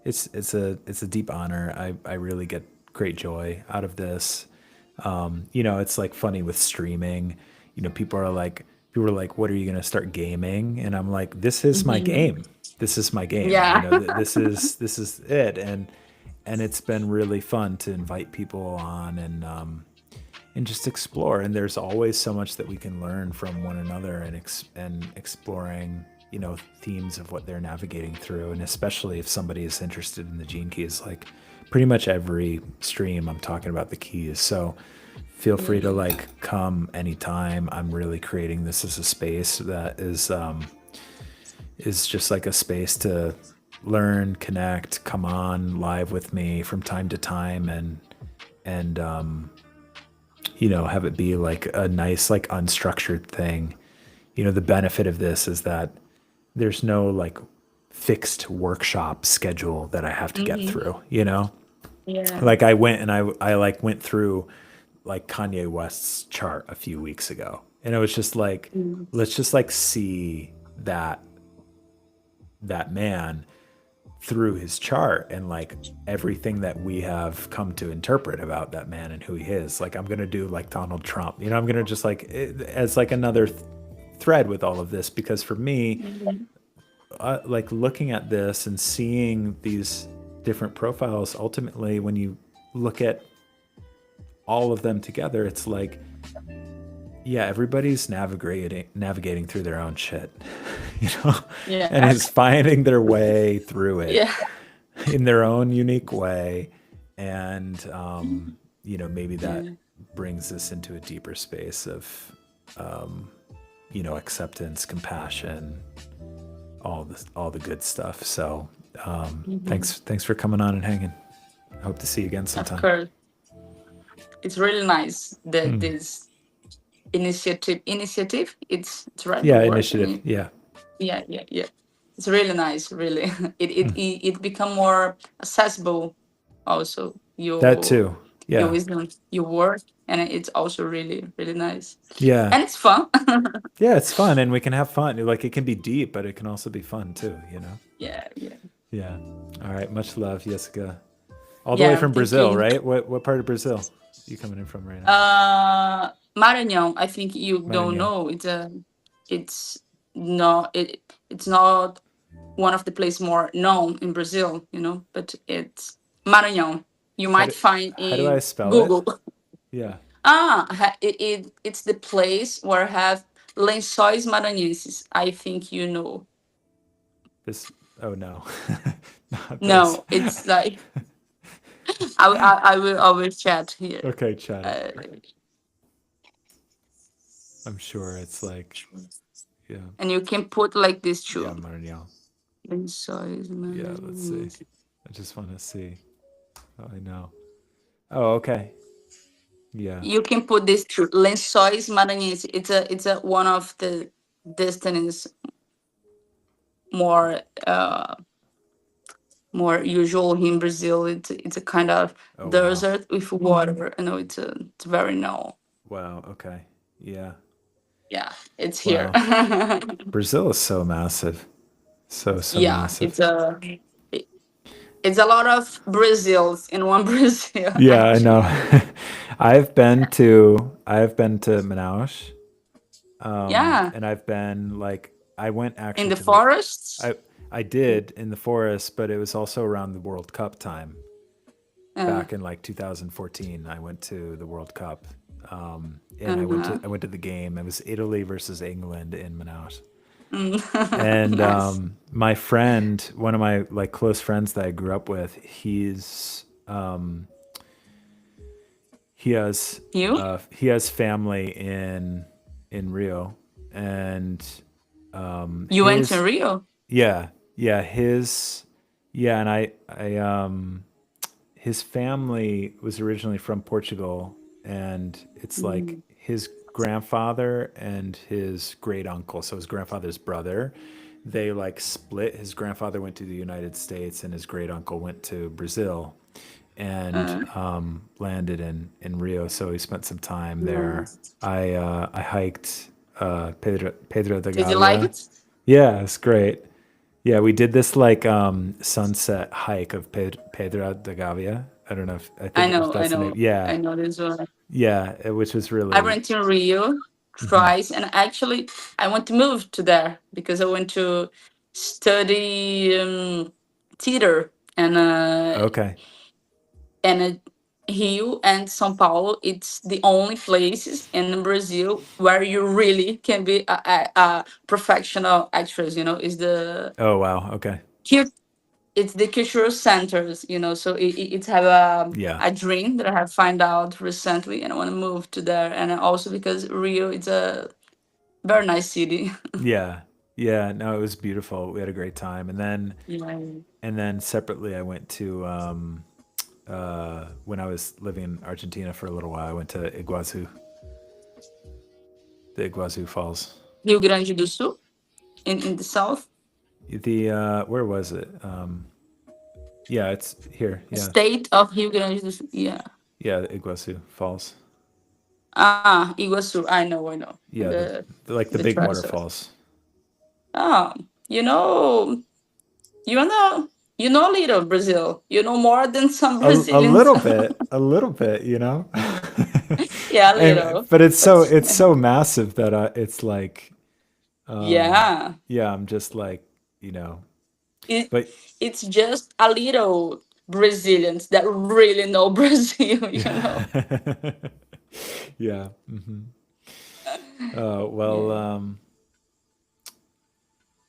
It's a deep honor. I really get great joy out of this. It's like funny with streaming. People are like, "What are you gonna start gaming?" And I'm like, "This is my Mhm. game. This is my game. Yeah. This is it." And it's been really fun to invite people on and just explore. And there's always so much that we can learn from one another and exploring, themes of what they're navigating through. And especially if somebody is interested in the gene keys, like pretty much every stream, I'm talking about the keys. So feel free to Mm. like come anytime. I'm really creating this as a space that is just like a space to learn, connect, come on live with me from time to time and have it be like a nice, like unstructured thing. The benefit of this is that there's no like fixed workshop schedule that I have to get Mhm. through. Yeah. Like I went and I like went through like Kanye West's chart a few weeks ago. And it was just like, Mm. let's just like see that man through his chart and like everything that we have come to interpret about that man and who he is. Like I'm gonna do like Donald Trump. I'm gonna just like as like another thread with all of this because for me, Mhm. like looking at this and seeing these different profiles, ultimately, when you look at all of them together, it's like, yeah, everybody's navigating through their own shit, you know, and Yeah. is finding their way through it Yeah. in their own unique way. And, maybe that Yeah. brings us into a deeper space of, acceptance, compassion, all the good stuff. So, Mhm. thanks for coming on and hanging. I hope to see you again Of sometime. course. It's really nice that Hmm. this initiative, it's right the Yeah, word. I initiative. mean, Yeah. yeah, yeah, yeah. It's really nice, really. It become more accessible also, That your too. Yeah. wisdom, your work, and it's also really, really nice. Yeah. And it's fun. Yeah, it's fun and we can have fun. Like it can be deep, but it can also be fun too. Yeah, yeah. Yeah. All right. Much love, Jessica. All the way Yeah, from thank Brazil, you. right? What part of Brazil you coming in from right now? Maranhão, I think you don't Maranhão. know. It's not it's not one of the places more known in Brazil, but it's Maranhão. You How might do find how do I in spell it? Google. Yeah. It's the place where have Lençóis Maranhenses. I think you know. This oh no. Not this. No, it's like I will chat here. Okay, chat it. Uh, I'm sure it's like yeah. and you can put like this Yeah, too. Maranhão. Lençóis Yeah, let's see. Maranhenses. I just want to see. Oh, I know. Oh, okay. Yeah. You can put this too. Lençóis Maranhenses. It's a one of the destinies more more usual in Brazil. It's a kind of Oh, wow. desert with water. I know it's very known. Wow. Okay. Yeah. Yeah, it's here. Wow. Brazil is so massive. So Yeah, massive. it's a lot of Brazils in one Brazil Yeah, I know. actually. I've been to Manaus. Yeah, And I've been like I went in actually the to the forests. I did in the forest, but it was also around the World Cup time. Uh, back in like 2014. I went to the World Cup, and uh, I went to the game. It was Italy versus England in Manaus. And nice. my friend, one of my like close friends that I grew up with, You? he has family in Rio, and You went to his Rio? yeah yeah his yeah and I his family was originally from Portugal, and it's like Mm. his grandfather and his great uncle, so his grandfather's brother, they like split. His grandfather went to the United States, and his great uncle went to Brazil, and Uh, landed in Rio. So he spent some time there. nice. I hiked Pedro de Did you like Gavia. it? Yeah, it's great. Yeah, we did this like sunset hike of Pedro de Gavia. I don't know if I I think know, I that's the name. know, Yeah, I know this one. which was I really. went to Rio Mhm. twice, and actually, I want to move to there because I want to study theater Okay. and Rio and São Paulo. It's the only places in Brazil where you really can be a professional actress. You know, is the Oh wow. Okay. cute. It's the cultural centers. You know, so it's have Yeah. a dream that I have found out recently, and I want to move to there. And also because Rio, it's a very nice city. Yeah. Yeah. No, it was beautiful. We had a great time, Yeah. and then separately, I went to when I was living in Argentina for a little while. I went to Iguazu, the Iguazu Falls. Rio Grande do Sul in the south. The where was it? Yeah, it's here. Yeah, State of Rio Grande do Sul. Yeah. yeah, the Iguazu Falls. Ah, Iguaçu. I know. Yeah, like the The big treasure. waterfalls. Ah, you know, you know, you know little Brazil. You know more than some A Brazilians. a little bit, you know. Yeah, a And little. but But it's so massive that it's like, yeah, yeah, I'm just like, you know, it but it's just a little Brazilians that really know Brazil. You know. yeah, yeah. Well, Yeah.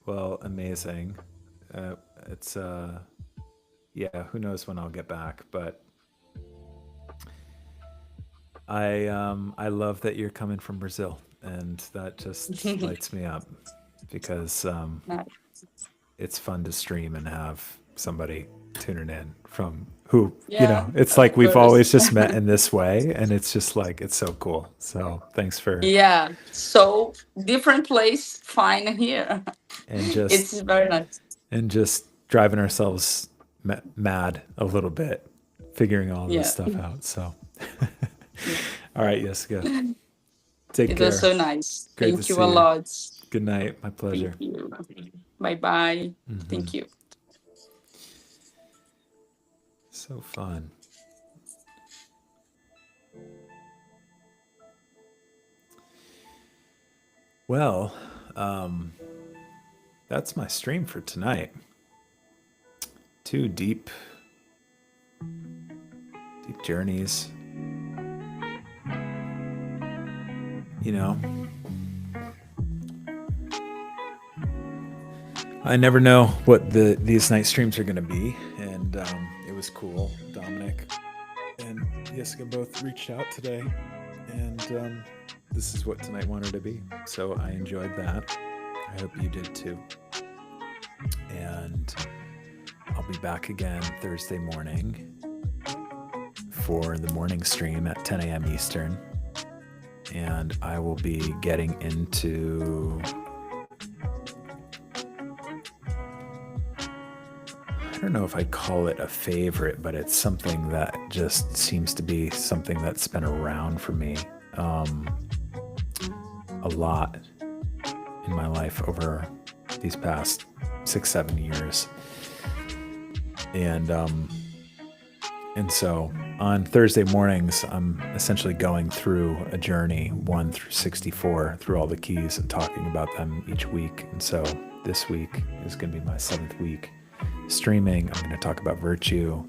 well, amazing. It's yeah, who knows when I'll get back, but I love that you're coming from Brazil, and that just lights me up because Nice. it's fun to stream and have somebody tuning in from who, you Yeah, know, it's of like we've always course. just met in this way, and it's just like it's so cool. So thanks for Yeah. So different place, fine here. and It's just very nice. driving ourselves mad a little bit, figuring all this Yeah. stuff out. So, Yeah. all right, Jessica, take It was care. so nice. Great to Thank you see a you. lot. Good night. My Thank pleasure. you. Bye bye. Hmm. Thank you. So fun. Well, that's my stream for tonight. Two deep journeys. You know, I never know what these night streams are going to be, and it was cool. Dominic and Jessica both reached out today, and this is what tonight wanted to be. So I enjoyed that. I hope you did too. And I'll be back again Thursday morning for the morning stream at 10 a.m. Eastern. And I will be getting into, I don't know if I'd call it a favorite, but it's something that just seems to be something that's been around for me a lot in my life over these past 6-7 years. And so on Thursday mornings, I'm essentially going through a journey 1 through 64 through all the keys and talking about them each week. And so this week is going to be my 7th week streaming. I'm going to talk about virtue,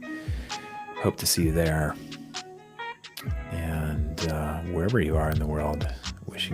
hope to see you there. And wherever you are in the world,